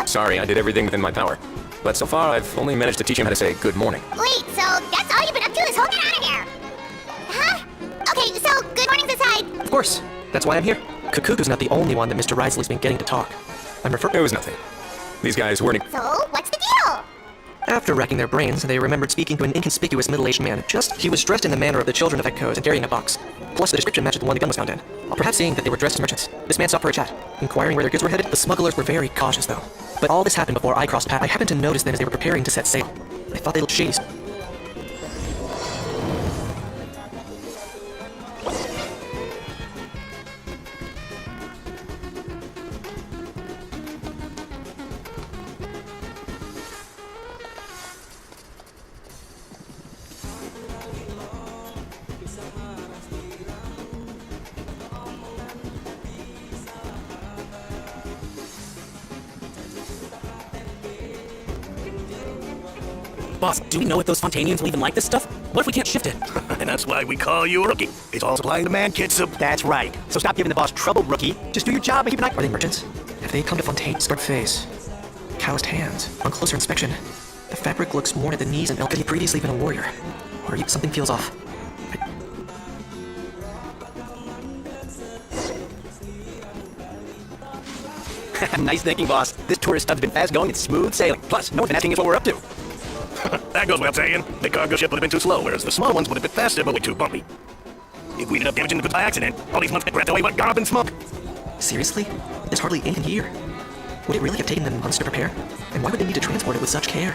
Sorry, I did everything within my power. But so far, I've only managed to teach him how to say good morning. Wait, so Of course. That's why I'm here. Kukuku's not the only one that Mr. Risley's been getting to talk. I'm referring. It was nothing. These guys weren't. So, what's the deal? After racking their brains, they remembered speaking to an inconspicuous middle-aged man. He was dressed in the manner of the children of Echoes and carrying a box. Plus, the description matched the one the gun was found in. Perhaps seeing that they were dressed as merchants. This man stopped for a chat. Inquiring where their goods were headed, the smugglers were very cautious, though. But all this happened before I crossed paths. I happened to notice them as they were preparing to set sail. I thought they looked shady. Boss, do we know if those Fontanians will even like this stuff? What if we can't shift it? And that's why we call you a rookie. It's all supply and demand, Kitsup. That's right. So stop giving the boss trouble, rookie. Just do your job and keep an eye. Are they merchants? Have they come to Fontaine? Scarred face. Calloused hands. On closer inspection, the fabric looks worn at the knees and elbows. Had he previously been a warrior? Or something feels off. Nice thinking, boss. This tourist stuff's been fast going and smooth sailing. Plus, no one's been asking us what we're up to. That goes without saying. The cargo ship would have been too slow, whereas the small ones would have been faster, but way too bumpy. If we ended up damaging the goods by accident, all these months get wrapped away but gone up in smoke. Seriously? There's hardly anything here. Would it really have taken them months to prepare? And why would they need to transport it with such care?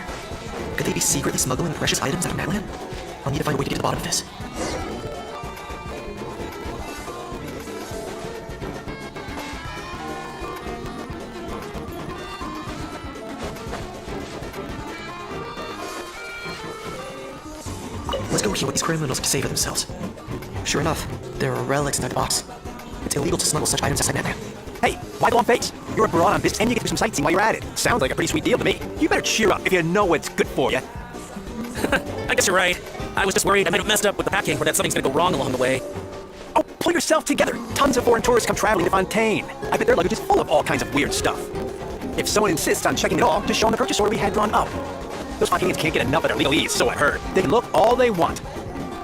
Could they be secretly smuggling precious items out of Matland? I'll need to find a way to get to the bottom of this. Let's go hear what these criminals have to say for themselves. Sure enough, there are relics inside the box. It's illegal to smuggle such items outside Matland. Hey, why go on face? You're abroad on business and you get to do some sightseeing while you're at it. Sounds like a pretty sweet deal to me. You better cheer up if you know what's good for you. I guess you're right. I was just worried I might have messed up with the packing or that something's gonna go wrong along the way. Oh, pull yourself together. Tons of foreign tourists come traveling to Fontaine. I bet their luggage is full of all kinds of weird stuff. If someone insists on checking it all, just show them the purchase order we had drawn up. Those Fontainians can't get enough of their legalese, so I've heard. They can look all they want.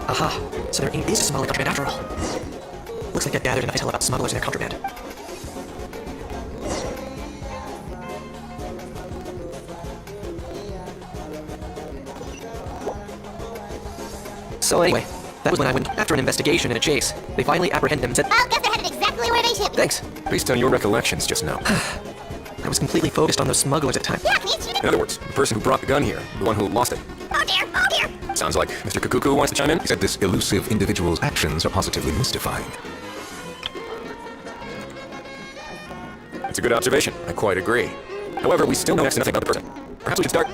Aha, so there is a smuggling contraband after all. Looks like I've gathered enough intel about smugglers and their contraband. So anyway, that was when I went after an investigation and a chase. They finally apprehended them and said, I'll guess they're headed exactly where they should be. Thanks. Based on your recollections just now. I was completely focused on those smugglers at the time. Yeah, please, you In other words, the person who brought the gun here, the one who lost it. Oh dear, oh dear. Sounds like Mr. Kukuku wants to chime in. He said this elusive individual's actions are positively mystifying. It's a good observation. I quite agree. However, we still know next to nothing about the person. Perhaps we should start.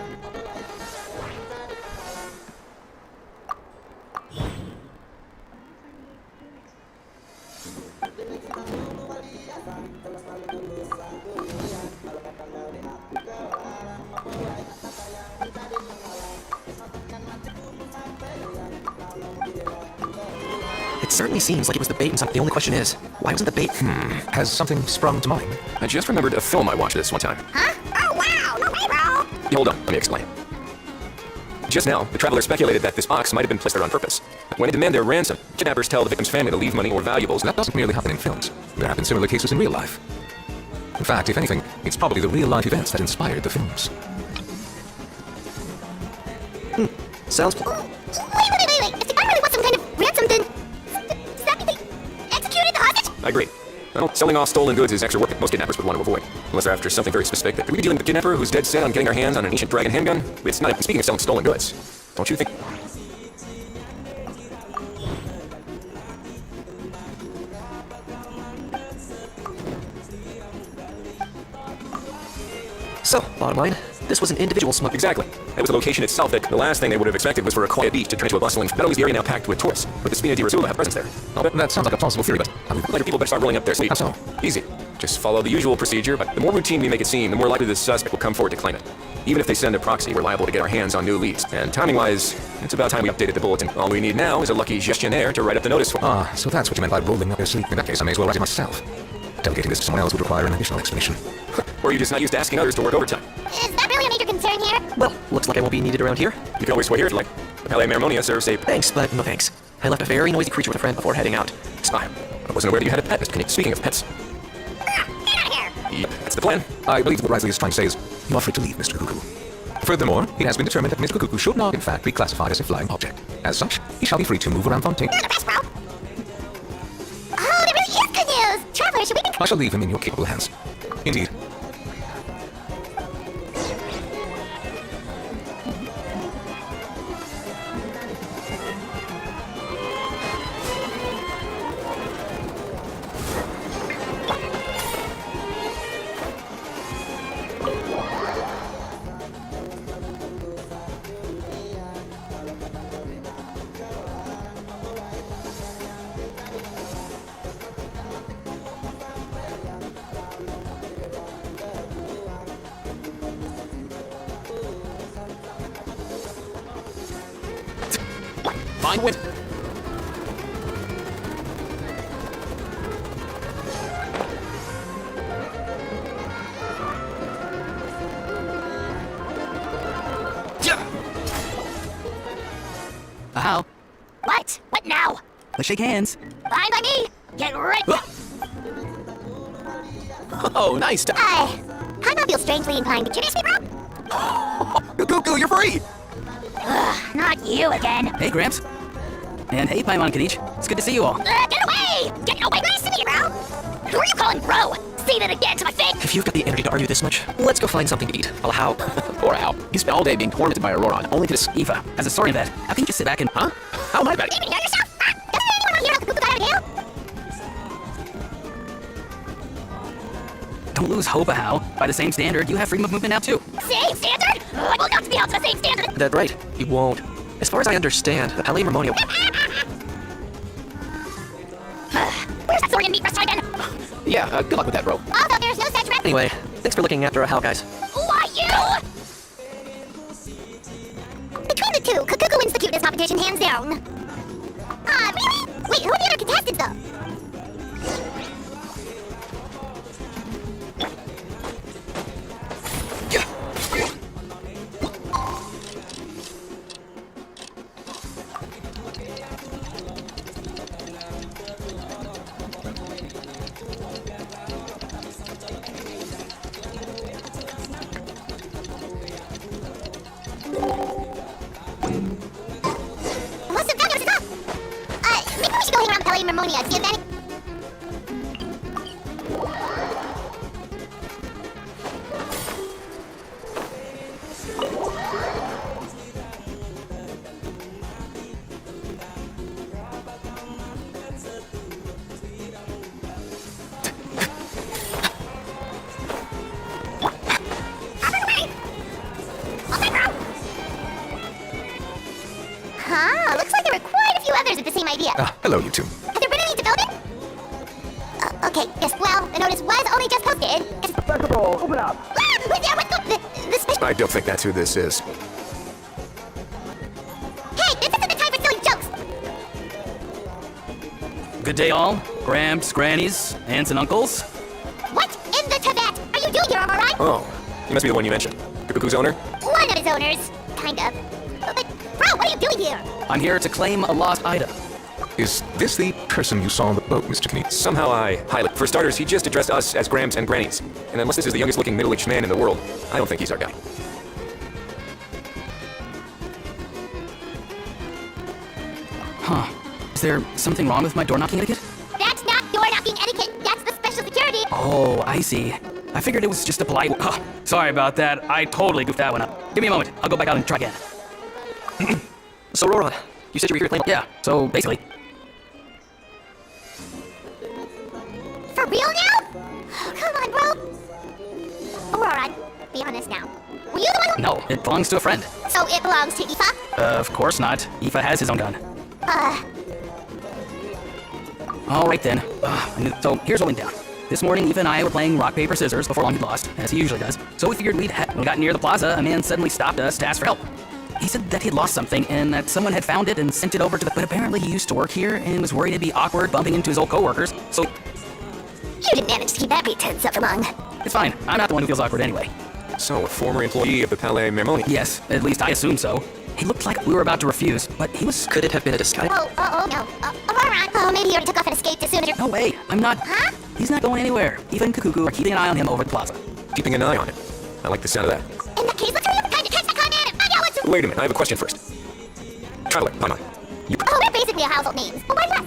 It certainly seems like it was the bait and something. The only question is, why wasn't the bait? Has something sprung to mind? I just remembered a film I watched this one time. Huh? Oh wow, no way, bro. Hold on, let me explain. Just now, the traveler speculated that this box might have been placed there on purpose. When they demand their ransom, kidnappers tell the victim's family to leave money or valuables. That doesn't merely happen in films. There have been similar cases in real life. In fact, if anything, it's probably the real-life events that inspired the films. Sounds... Wait. If the guy really wants some kind of ransom, then... Does that mean they executed the hostage? I agree. Well, selling off stolen goods is extra work that most kidnappers would want to avoid. Unless they're after something very specific. Could we be dealing with a kidnapper who's dead set on getting our hands on an ancient dragon handgun? It's not even speaking of selling stolen goods. Don't you think? So, bottom line, this was an individual smuggler. Exactly. It was the location itself that the last thing they would have expected was for a quiet beach to turn into a bustling, not always the area now packed with tourists. But the Spina di Rosula have presence there. I'll bet that sounds like a plausible theory, but... Later people better start rolling up their sleeves. How so? Easy. Just follow the usual procedure, but the more routine we make it seem, the more likely the suspect will come forward to claim it. Even if they send a proxy, we're liable to get our hands on new leads. And timing-wise, it's about time we updated the bulletin. All we need now is a lucky gestionnaire to write up the notice for. Ah, so that's what you meant by rolling up your sleeve. In that case, I may as well write it myself. Delegating this to someone else would require an additional explanation. Or you're just not used to asking others to work overtime. Is that really a major concern here? Well, looks like I won't be needed around here. You can always wait here if you like. The Palais Mermonia serves a... Thanks, but no thanks. I left a very noisy creature with a friend before heading out. I wasn't aware that you had a pet, Mr. Koneksi. Speaking of pets. Yep, that's the plan. I believe what Risley is trying to say is, you are free to leave, Mr. Cuckoo. Furthermore, it has been determined that Mr. Cuckoo should not, in fact, be classified as a flying object. As such, he shall be free to move around Fontaine. You're the best, bro! Oh, that really is good news! Traveler, should we be... I shall leave him in your capable hands. Indeed. Fine with. How? What? What now? Let's shake hands. Fine by me! Get ready! Oh, nice. I don't feel strangely inclined to kiss me, bro. Cuckoo, you're free! Ugh, not you again. Hey, Gramps. And hey, Paimon Kanich. It's good to see you all. Get away! Get away! Nice to meet you, bro! Who are you calling bro? Say that again to my face! If you've got the energy to argue this much, let's go find something to eat. Well, how? Poor Al. He spent all day being tormented by Auroron, only to Aoife, as a Saurian vet, how can you just sit back and... Huh? How am I back? Even hear yourself? Doesn't anyone want to hear how Cuckoo got out of jail? Don't lose hope, How. By the same standard, you have freedom of movement now, too. Same standard? I will not be held to the same standard! That's right. You won't. As far as I understand, the Palais Mermonia... Where's that Saurian meat restaurant again? Yeah, good luck with that, bro. Although there's no such rep. Anyway, thanks for looking after our How guys. Why you? Between the two, Cuckoo wins the cuteness competition hands down. Really? Wait, who are the other contestants though? Most of them is up. Maybe we should go hang around Palais Mermonia, see if any... Huh, looks like there were quite a few others with the same idea. Hello, you two. Have there been any development? Okay, yes, well, the notice was only just posted. Open up! The special... I don't think that's who this is. Hey, this isn't the time for silly jokes! Good day, all. Gramps, grannies, aunts, and uncles. What in the Tibet are you doing here, alright? Oh, he must be the one you mentioned. The Cuckoo's owner? One of his owners, kind of. But, bro, what are you doing here? I'm here to claim a lost item. Is this the person you saw on the boat, Mr. Koneksi? Somehow I highlight. For starters, he just addressed us as Grams and Grannies. And unless this is the youngest looking middle-aged man in the world, I don't think he's our guy. Huh. Is there something wrong with my door knocking etiquette? That's not door knocking etiquette. That's the special security. Oh, I see. I figured it was just a polite... Huh. Sorry about that. I totally goofed that one up. Give me a moment. I'll go back out and try again. So, Roron, you said you were here to claim... Yeah, so basically... For real now? Oh, come on, bro. Aurora, be honest now. Were you the one who... No, it belongs to a friend. So it belongs to Aoife? Of course not. Aoife has his own gun. All right then. So here's what went down. This morning, Aoife and I were playing rock, paper, scissors before long he lost, as he usually does. So we figured when we got near the plaza, a man suddenly stopped us to ask for help. He said that he'd lost something and that someone had found it and sent it over to the... But apparently he used to work here and was worried it'd be awkward bumping into his old coworkers, so... You didn't manage to keep that pretense up for long. It's fine. I'm not the one who feels awkward anyway. So, a former employee of the Palais Mermonia. Yes, at least I assume so. He looked like we were about to refuse, but he was... Could it have been a disguise? No. Alright. Oh, maybe he already took off and escaped as soon as you're... No way, I'm not... Huh? He's not going anywhere. Eva and Kukuku are keeping an eye on him over at the plaza. Keeping an eye on it. I like the sound of that. In that case, let's hurry up and catch that con man. I know what's... Wait a minute, I have a question first. Traveler, come on. Oh, they're basically a household names. But why not?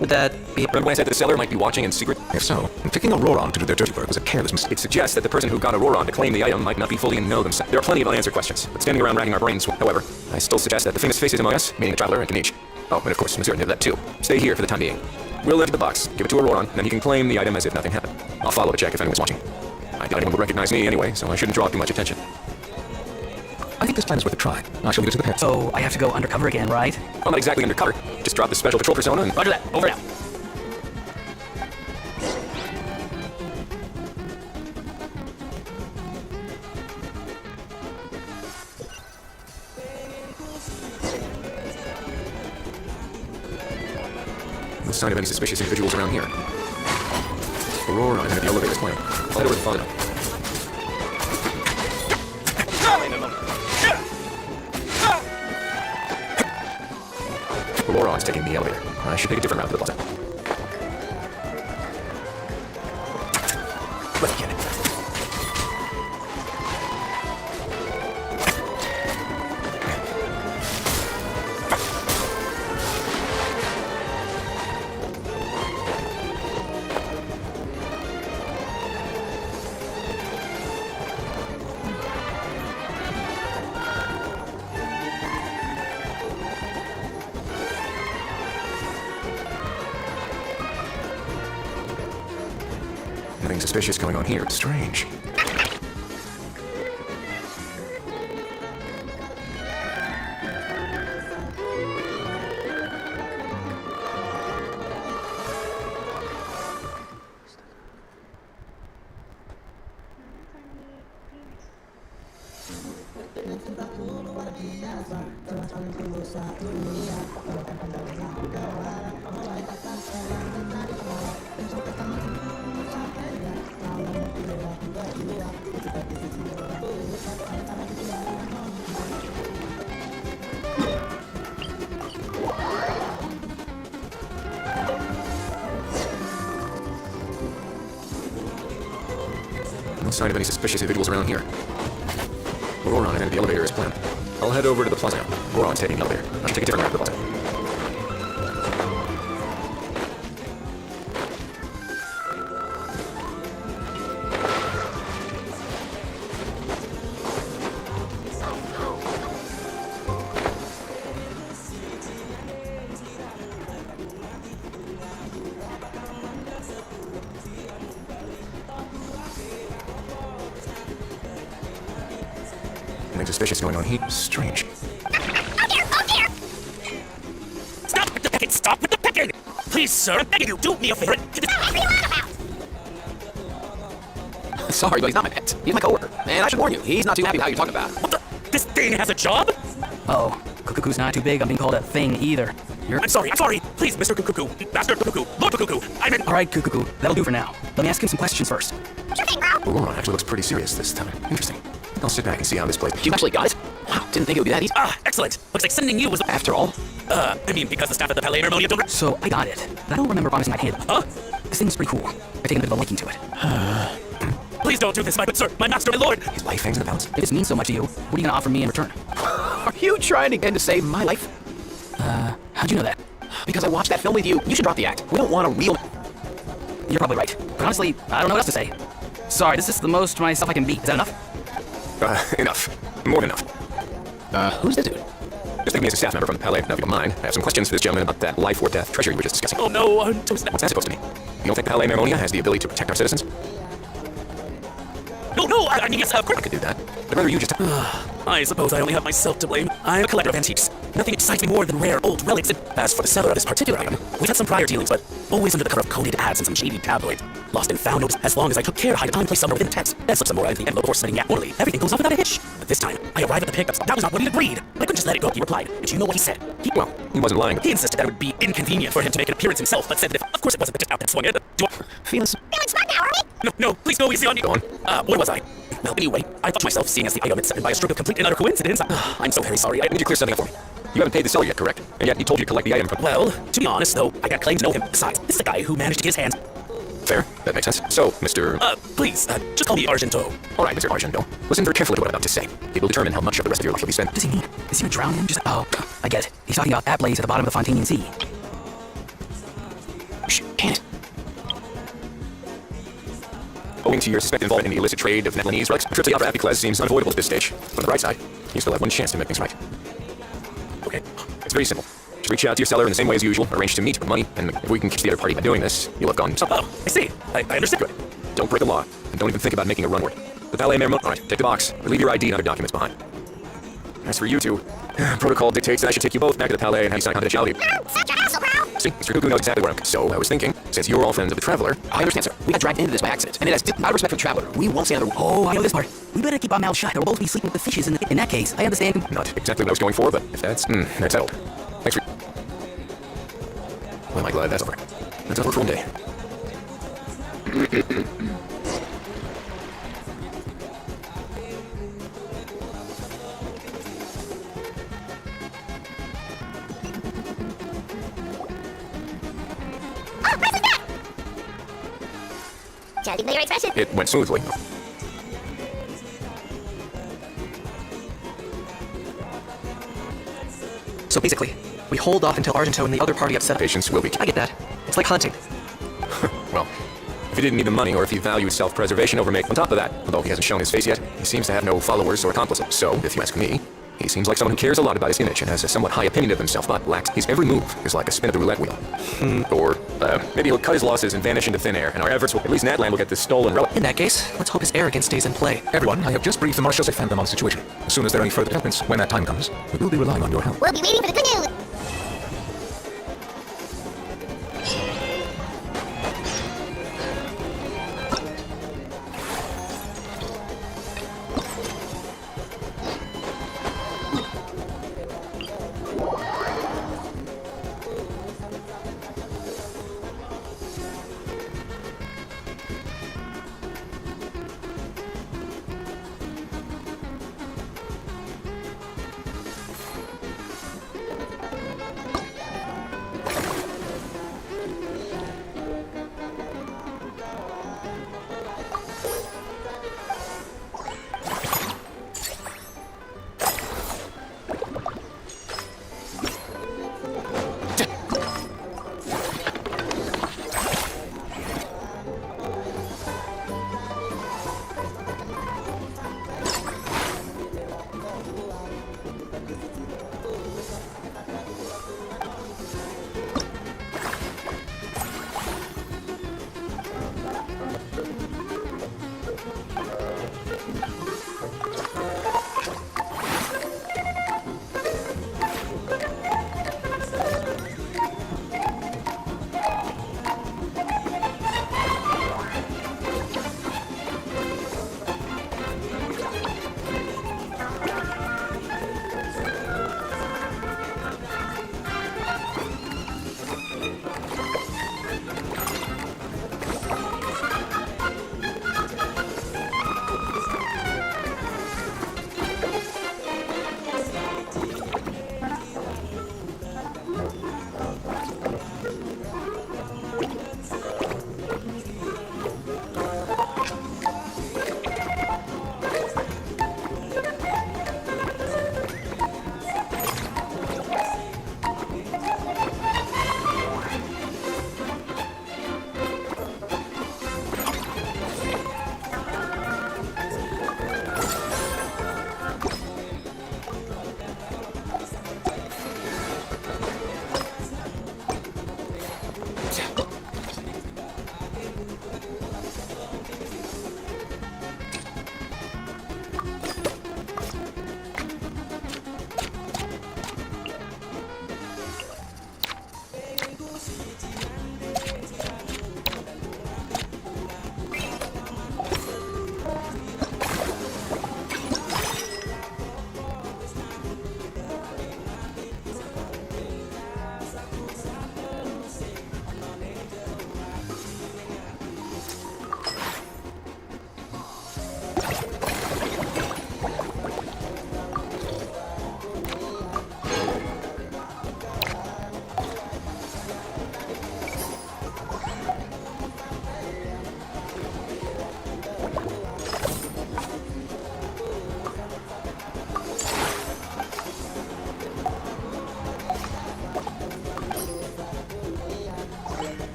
Would that be... Remember when I said the seller might be watching in secret? If so, picking Auroron to do their dirty work was a careless mistake. It suggests that the person who got Auroron to claim the item might not be fully in know themselves. There are plenty of unanswered questions, but standing around racking our brains, however, I still suggest that the famous faces among us, meaning the Traveler and Kanish, oh, and of course, Monsieur knew that too, stay here for the time being. We'll empty the box, give it to Auroron, and then he can claim the item as if nothing happened. I'll follow to check if anyone's watching. I doubt anyone will recognize me anyway, so I shouldn't draw too much attention. I think this plan is worth a try. I shall leave it to the parents. So, I have to go undercover again, right? I'm not exactly undercover. Just drop the special patrol persona and... Roger that. Over now. No sign of any suspicious individuals around here. Aurora, I'm at the elevator's plan. I'll head over to follow. Auroron's taking the elevator. I should take a different route to the plaza. Let's get it. Nothing suspicious going on here. Strange. No sign of any suspicious individuals around here. Auroron entered the elevator as planned. I'll head over to the plaza now. Auroron's taking the elevator. I should take a different route to the plaza. Nothing suspicious going on here. Strange. Oh dear! Stop with the picking! Stop with the picking! Please, sir, I'm begging you, do me a favor. Sorry, but he's not my pet. He's my coworker. And I should warn you, he's not too happy with how you're talking about. What the? This thing has a job? Oh, Kukuku's not too big on being called a thing either. I'm sorry. Please, Mr. Kukuku. Master Kukuku. Lord Kukuku. I'm in... Alright, Kukuku. That'll do for now. Let me ask him some questions first. Sure thing, bro. Auroron actually looks pretty serious this time. Interesting. I think I'll sit back and see how this plays. You actually got it? Wow, didn't think it would be that easy. Ah, excellent. Looks like sending you was the... After all. I mean, because the staff at the Palais Mermonia don't... So, I got it. I don't remember promising I'd handle it. Huh? This thing's pretty cool. I've taken a bit of a liking to it. Please don't do this, my good sir. My master, my lord. His life hangs in the balance. If this means so much to you, what are you gonna offer me in return? Are you trying again to save my life? How'd you know that? Because I watched that film with you. You should drop the act. We don't want a real... You're probably right. But honestly, I don't know what else to say. Sorry, this is the most myself I can be. Is that enough? Enough. More than enough. Who's this dude? Just think of me as a staff member from the Palais. Now, if you don't mind, I have some questions for this gentleman about that life or death treasure you were just discussing. Oh no, What's that supposed to mean? You don't think the Palais Mermonia has the ability to protect our citizens? No, I mean, yes, of course. I could do that. But rather you just... I suppose I only have myself to blame. I'm a collector of antiques. Nothing excites me more than rare old relics. And as for the seller of this particular item, we've had some prior dealings, but always under the cover of coded ads and some shady tabloids. Lost and found notes. As long as I took care to hide a time and place somewhere within the text, then slip some more out of the envelope before sending it orally. Everything goes off without a hitch. But this time, I arrived at the pickup spot. That was not what he agreed. But I couldn't just let it go. He replied. But you know what he said? Well, he wasn't lying. He insisted that it would be inconvenient for him to make an appearance himself, but said that of course it wasn't, but just out that swung it. Feeling Feeling smart now, are we? No, please no, easy on me. Go on. Where was I? Well, anyway, I thought to myself, seeing as the item is set by a stroke of complete and utter coincidence, I'm so very sorry. I need you to clear something up for me. You haven't paid the seller yet, correct? And yet he told you to collect the item from... Well, to be honest, though, I got claimed to know him. Besides, this is the guy who managed to get his hands... Fair. That makes sense. So, Mr... please, just call me Argento. All right, Mr. Argento. Listen very carefully to what I'm about to say. It will determine how much of the rest of your life you'll be spent. What does he mean? Is he gonna drown him? Just I get it. He's talking about that blaze at the bottom of the Fontanian Sea. Shh, can't. Owing to your suspected involvement in the illicit trade of Netlanese relics, a trip to the Opera Apicles seems unavoidable at this stage. But on the bright side, you still have one chance to make things right. Okay. It's very simple. Just reach out to your seller in the same way as usual, arrange to meet with money, and if we can catch the other party by doing this, you'll have gone something. Oh, I see. I understand. Good. Don't break the law, and don't even think about making a run for it. The Palais Mayor... Alright, take the box. Leave your ID and other documents behind. As for you two, protocol dictates that I should take you both back to the Palais and have you sign confidentiality. Such an asshole, bro! See, Mr. Cuckoo knows exactly where I'm going. So, I was thinking, since you're all friends of the Traveler... I understand, sir. We got dragged into this by accident, and it has out of respect for the Traveler. We won't say another... Oh, I know this part. We better keep our mouths shut, or we'll both be sleeping with the fishes in that case. I understand. Not exactly what I was going for, but if that's settled. Thanks for... Well, am I glad that's over. That's over for one day. Judging by your expression. It went smoothly. So basically, we hold off until Argento and the other party upset. Patience will be... I get that. It's like hunting. Well, if he didn't need the money or if he valued self-preservation over make... On top of that, although he hasn't shown his face yet, he seems to have no followers or accomplices. So, if you ask me, he seems like someone who cares a lot about his image and has a somewhat high opinion of himself, but lacks... His every move is like a spin of the roulette wheel. Or, maybe he'll cut his losses and vanish into thin air, and our efforts will... At least Natlan will get this stolen relic. In that case, let's hope his arrogance stays in play. Everyone, I have just briefed the Marshal Family on the situation. As soon as there are any further developments, when that time comes, we will be relying on your help. We'll be waiting for the good news.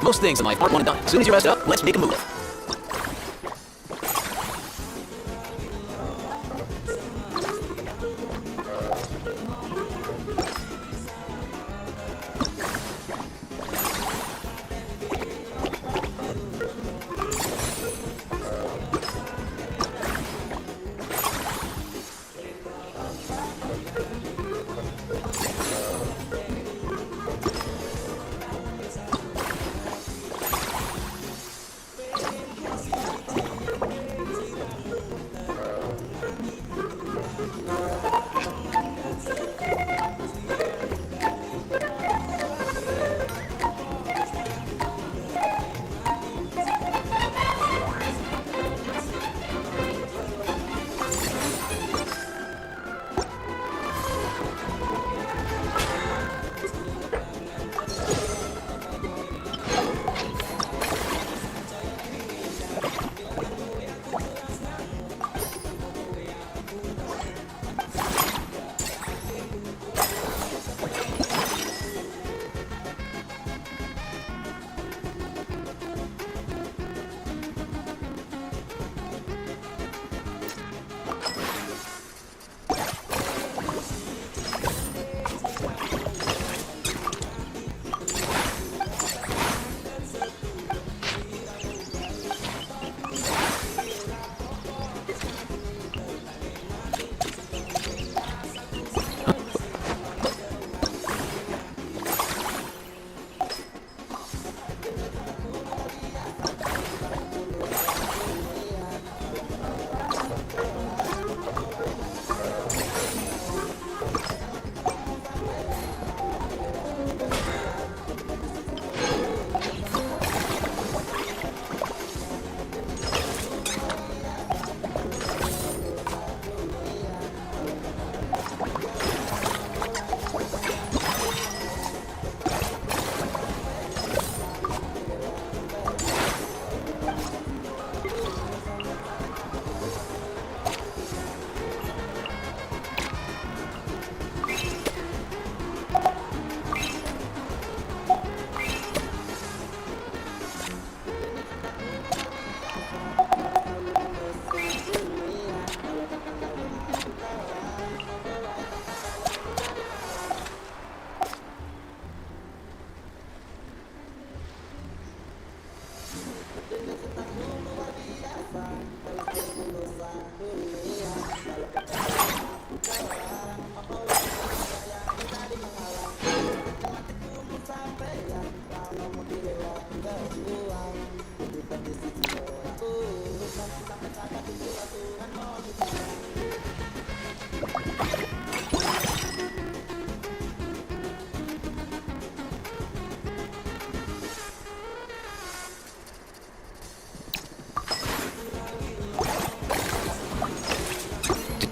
Most things in life aren't one and done. As soon as you're messed up, let's make a move.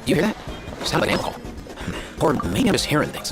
You hear that? Sound like alcohol. Or maybe I'm just hearing things.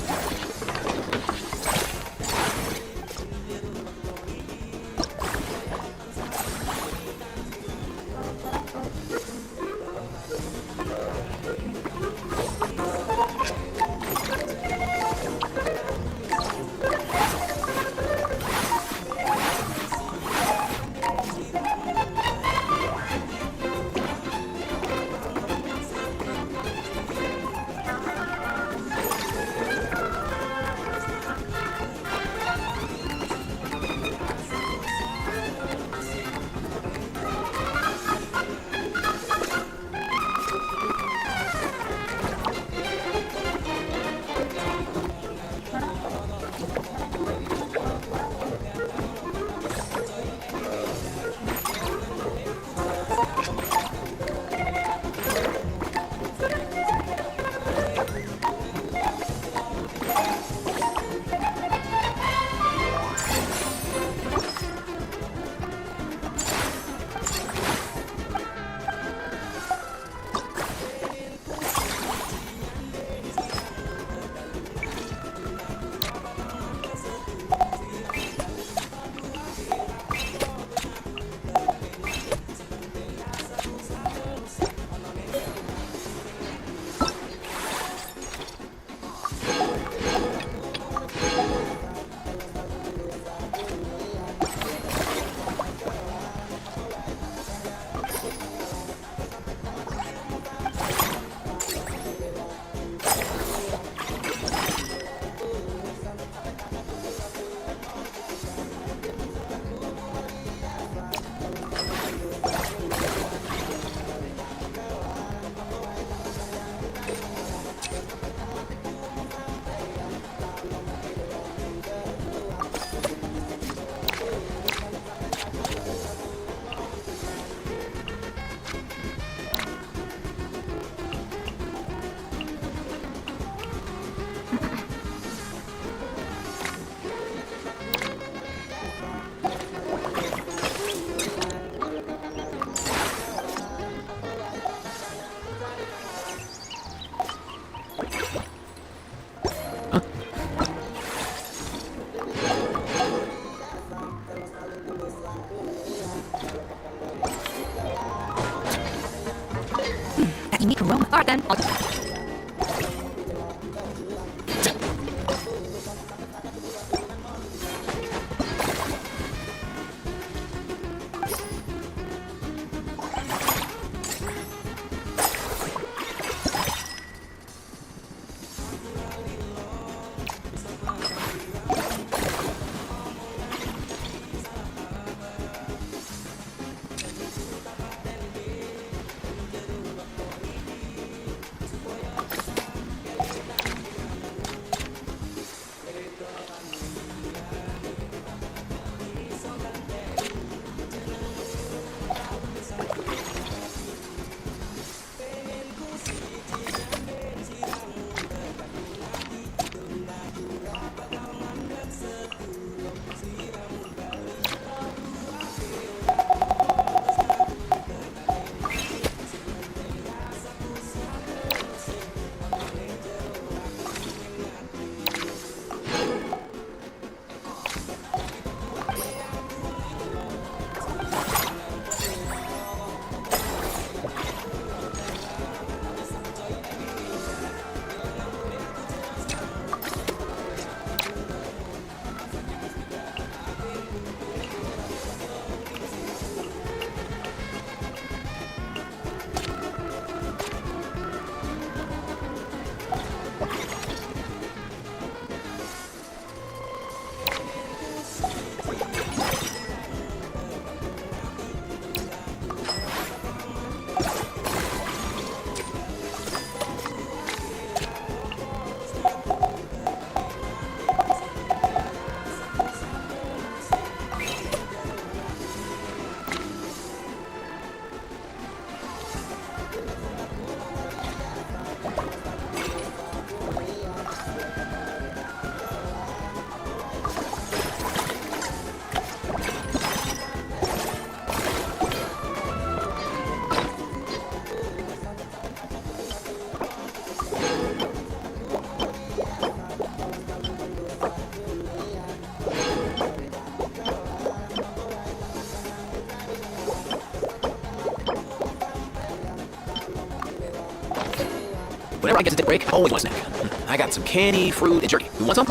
Whenever I get to dip break, I always want a snack. I got some candy, fruit, and jerky. You want some?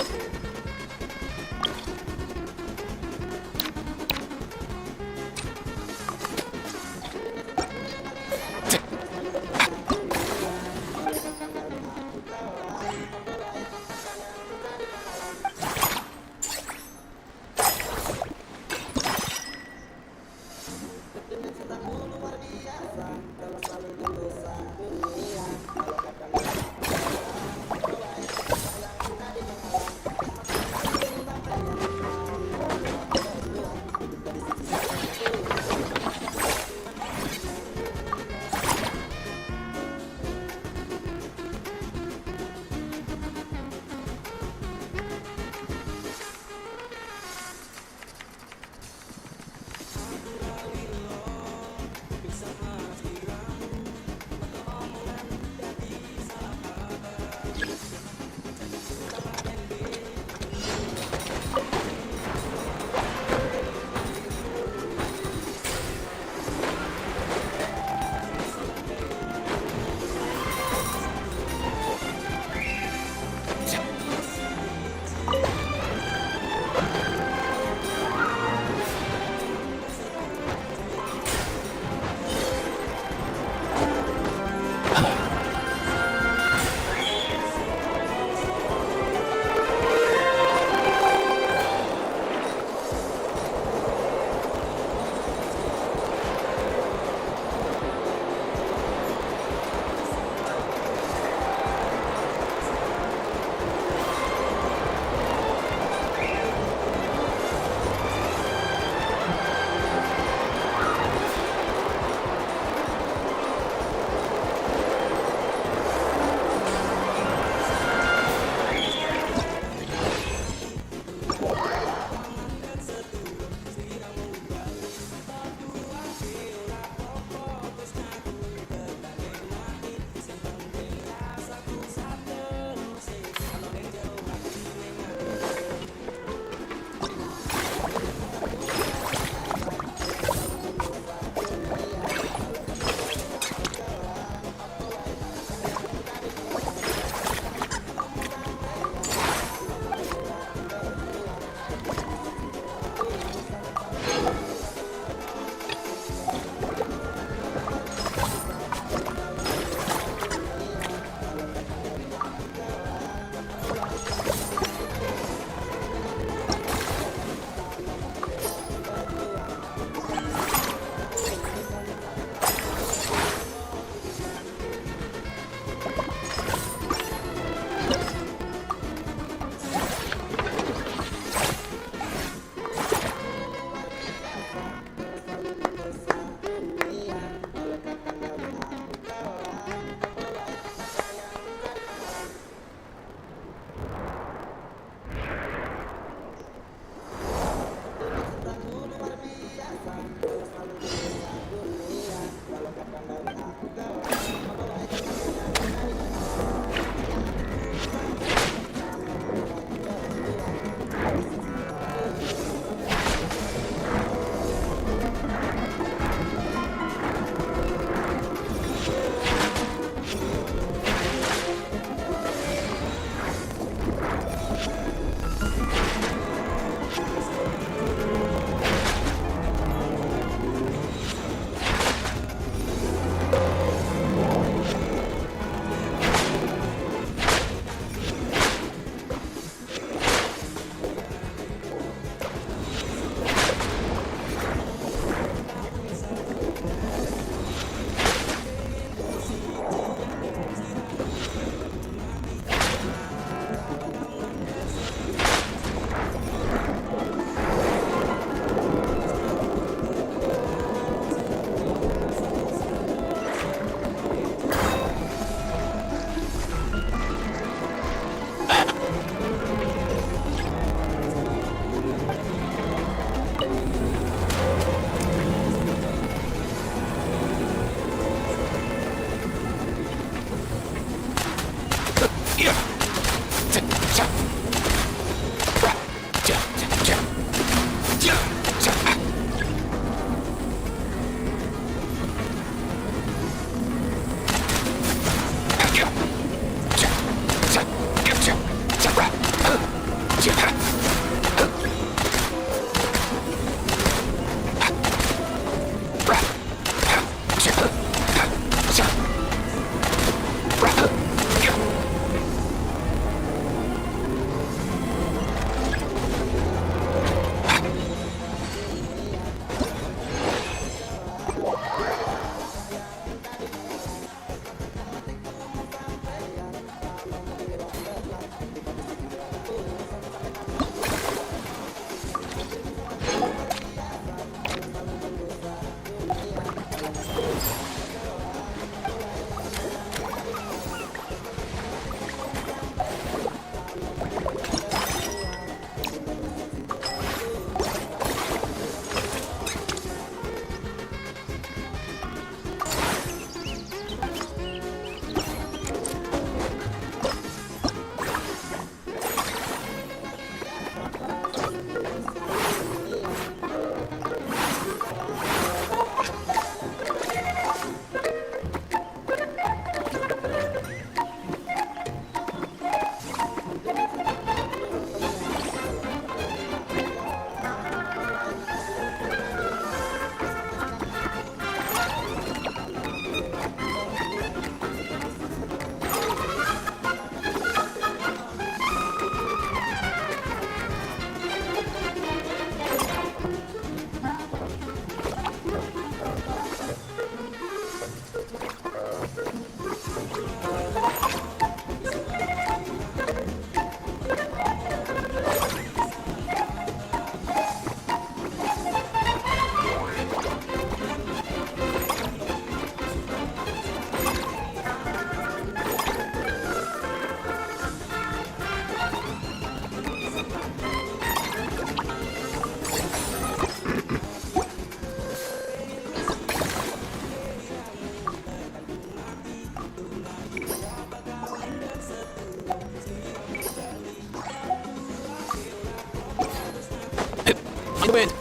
On the wind.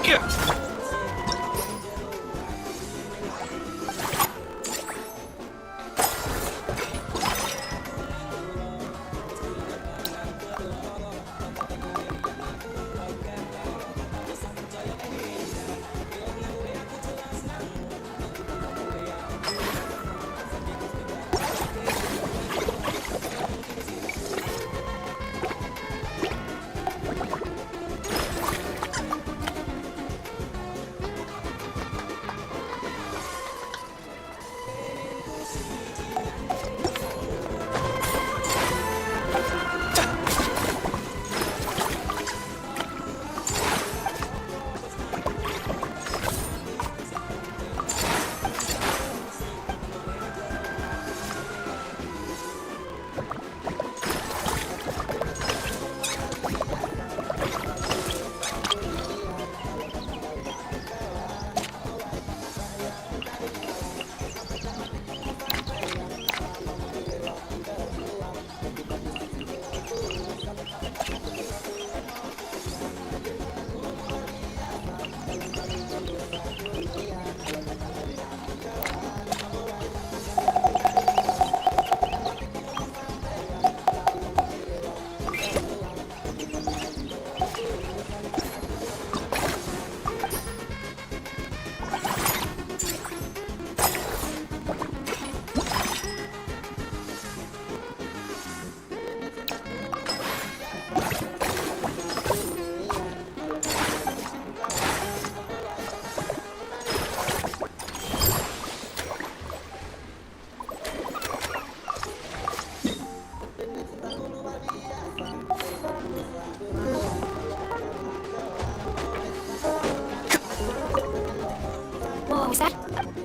Yeah.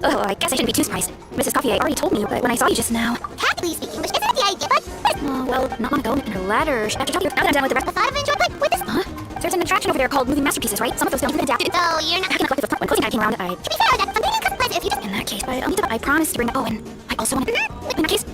Oh, I guess I shouldn't be too surprised. Mrs. Coffee already told me, but when I saw you just now... Happily speak English isn't the idea, but... Oh, well, not long ago, in her letter, she after talking now that I'm done with the rest of the thought of enjoyment with this... Huh? There's an attraction over there called Moving Masterpieces, right? Some of those don't even adapt. So, you're not... Hacking a collective of when closing night came around, I... To be fair, that's something you could surprise if you just... In that case, but I'll need to... I promised to bring... Oh, and I also want to... In that case...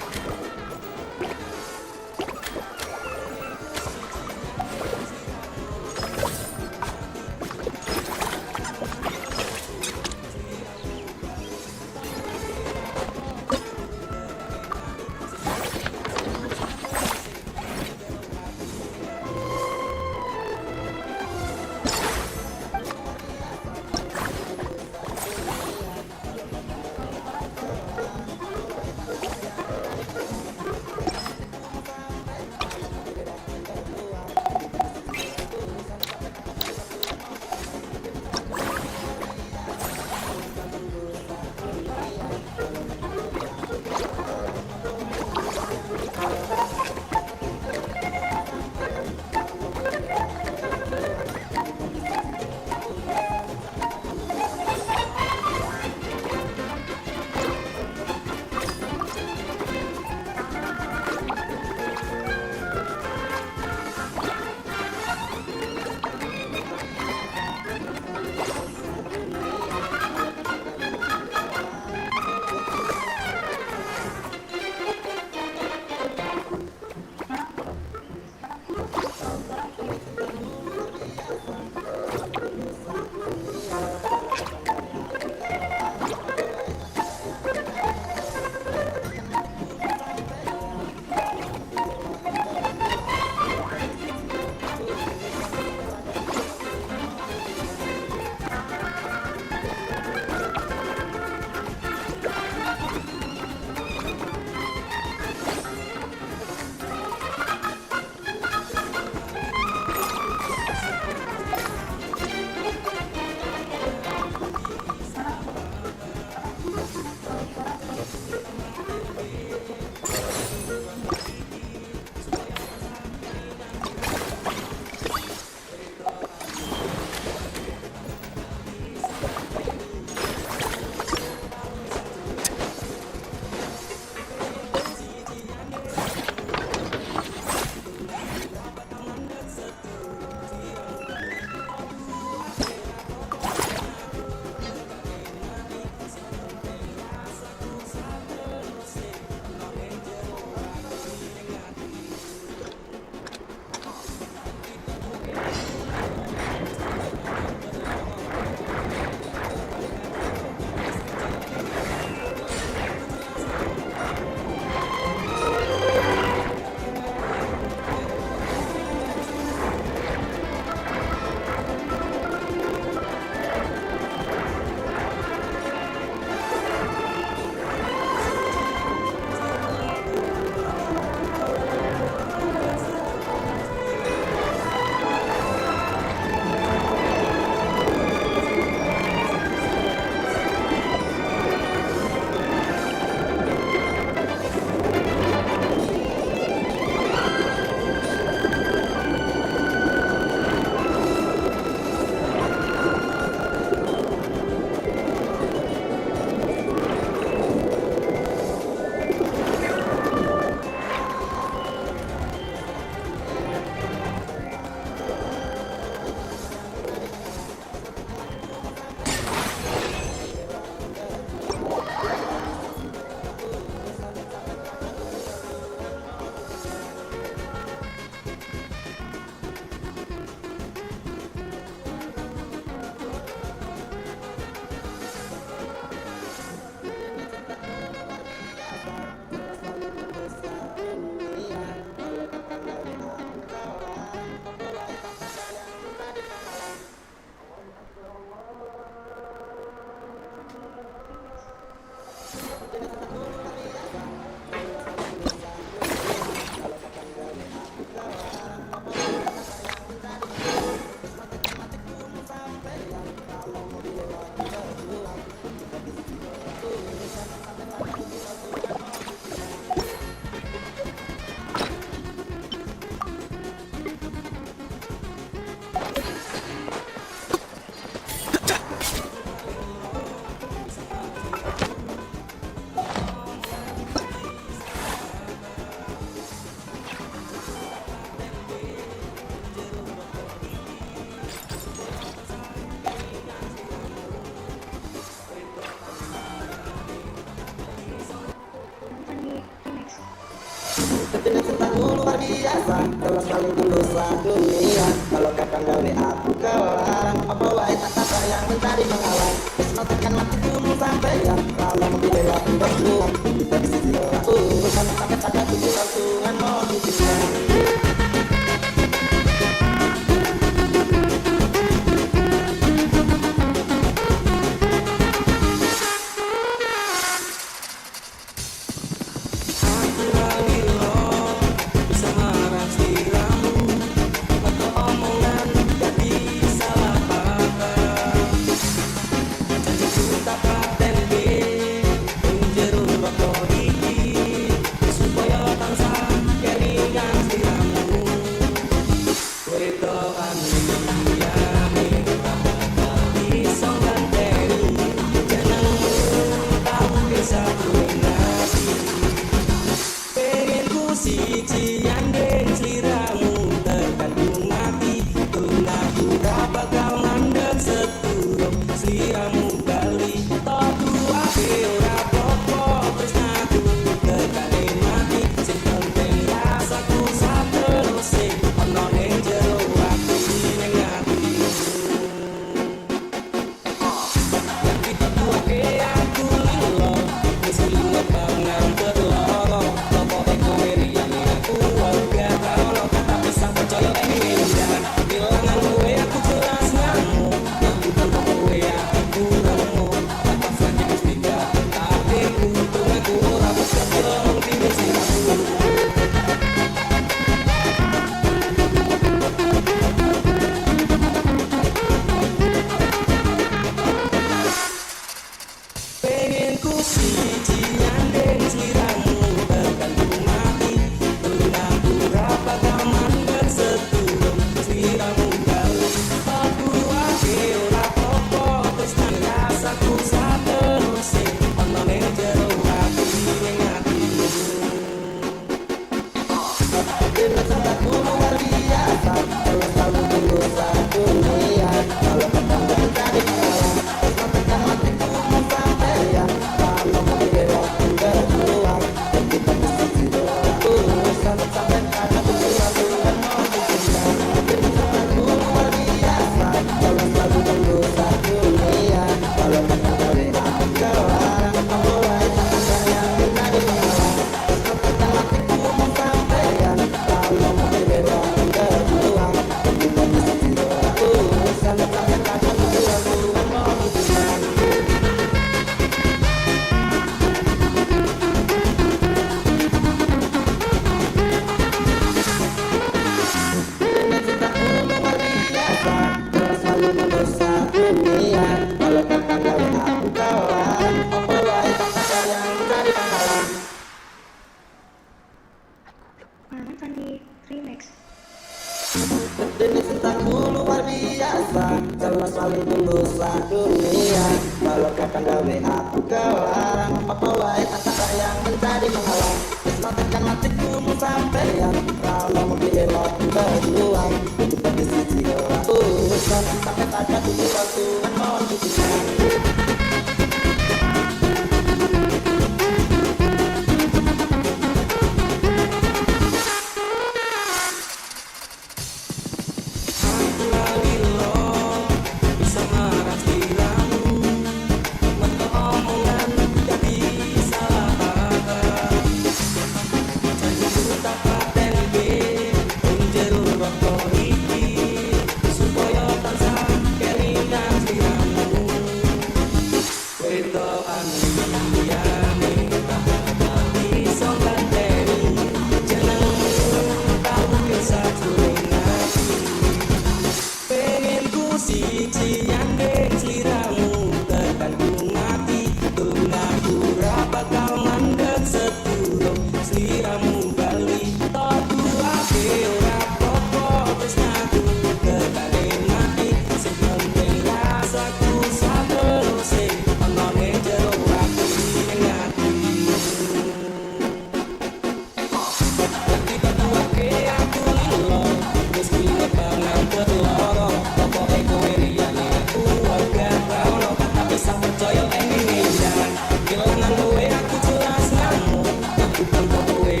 Kehilangan gue aku jelas ngamuk, tapi tanpa gue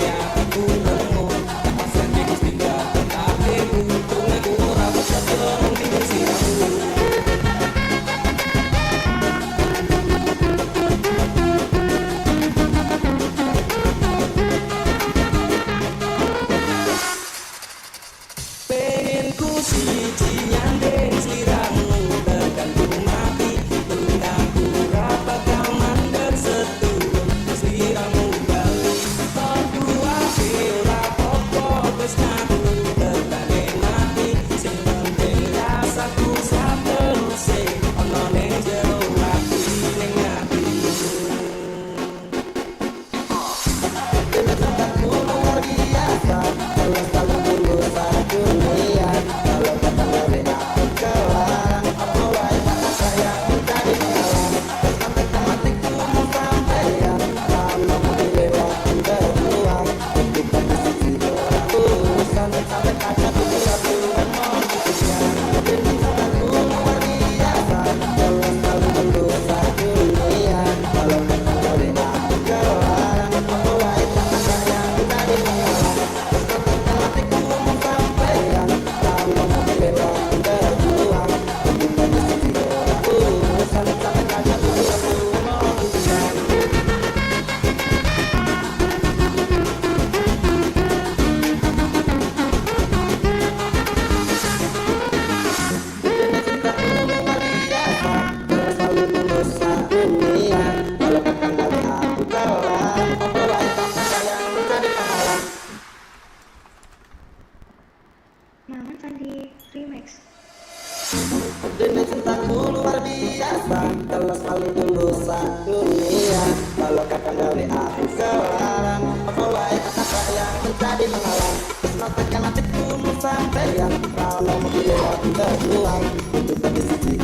Demi cintaku luar biasa, kalau selalu tulus dunia. Kalau kakak dari aku sekarang, pegawai kata yang menjadi penghalang. Matakan hatiku sampeyan, kalau mau dilewati terbuang. Untuk bagi sisi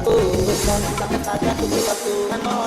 urusan, sampai saja aku buat Tuhan mau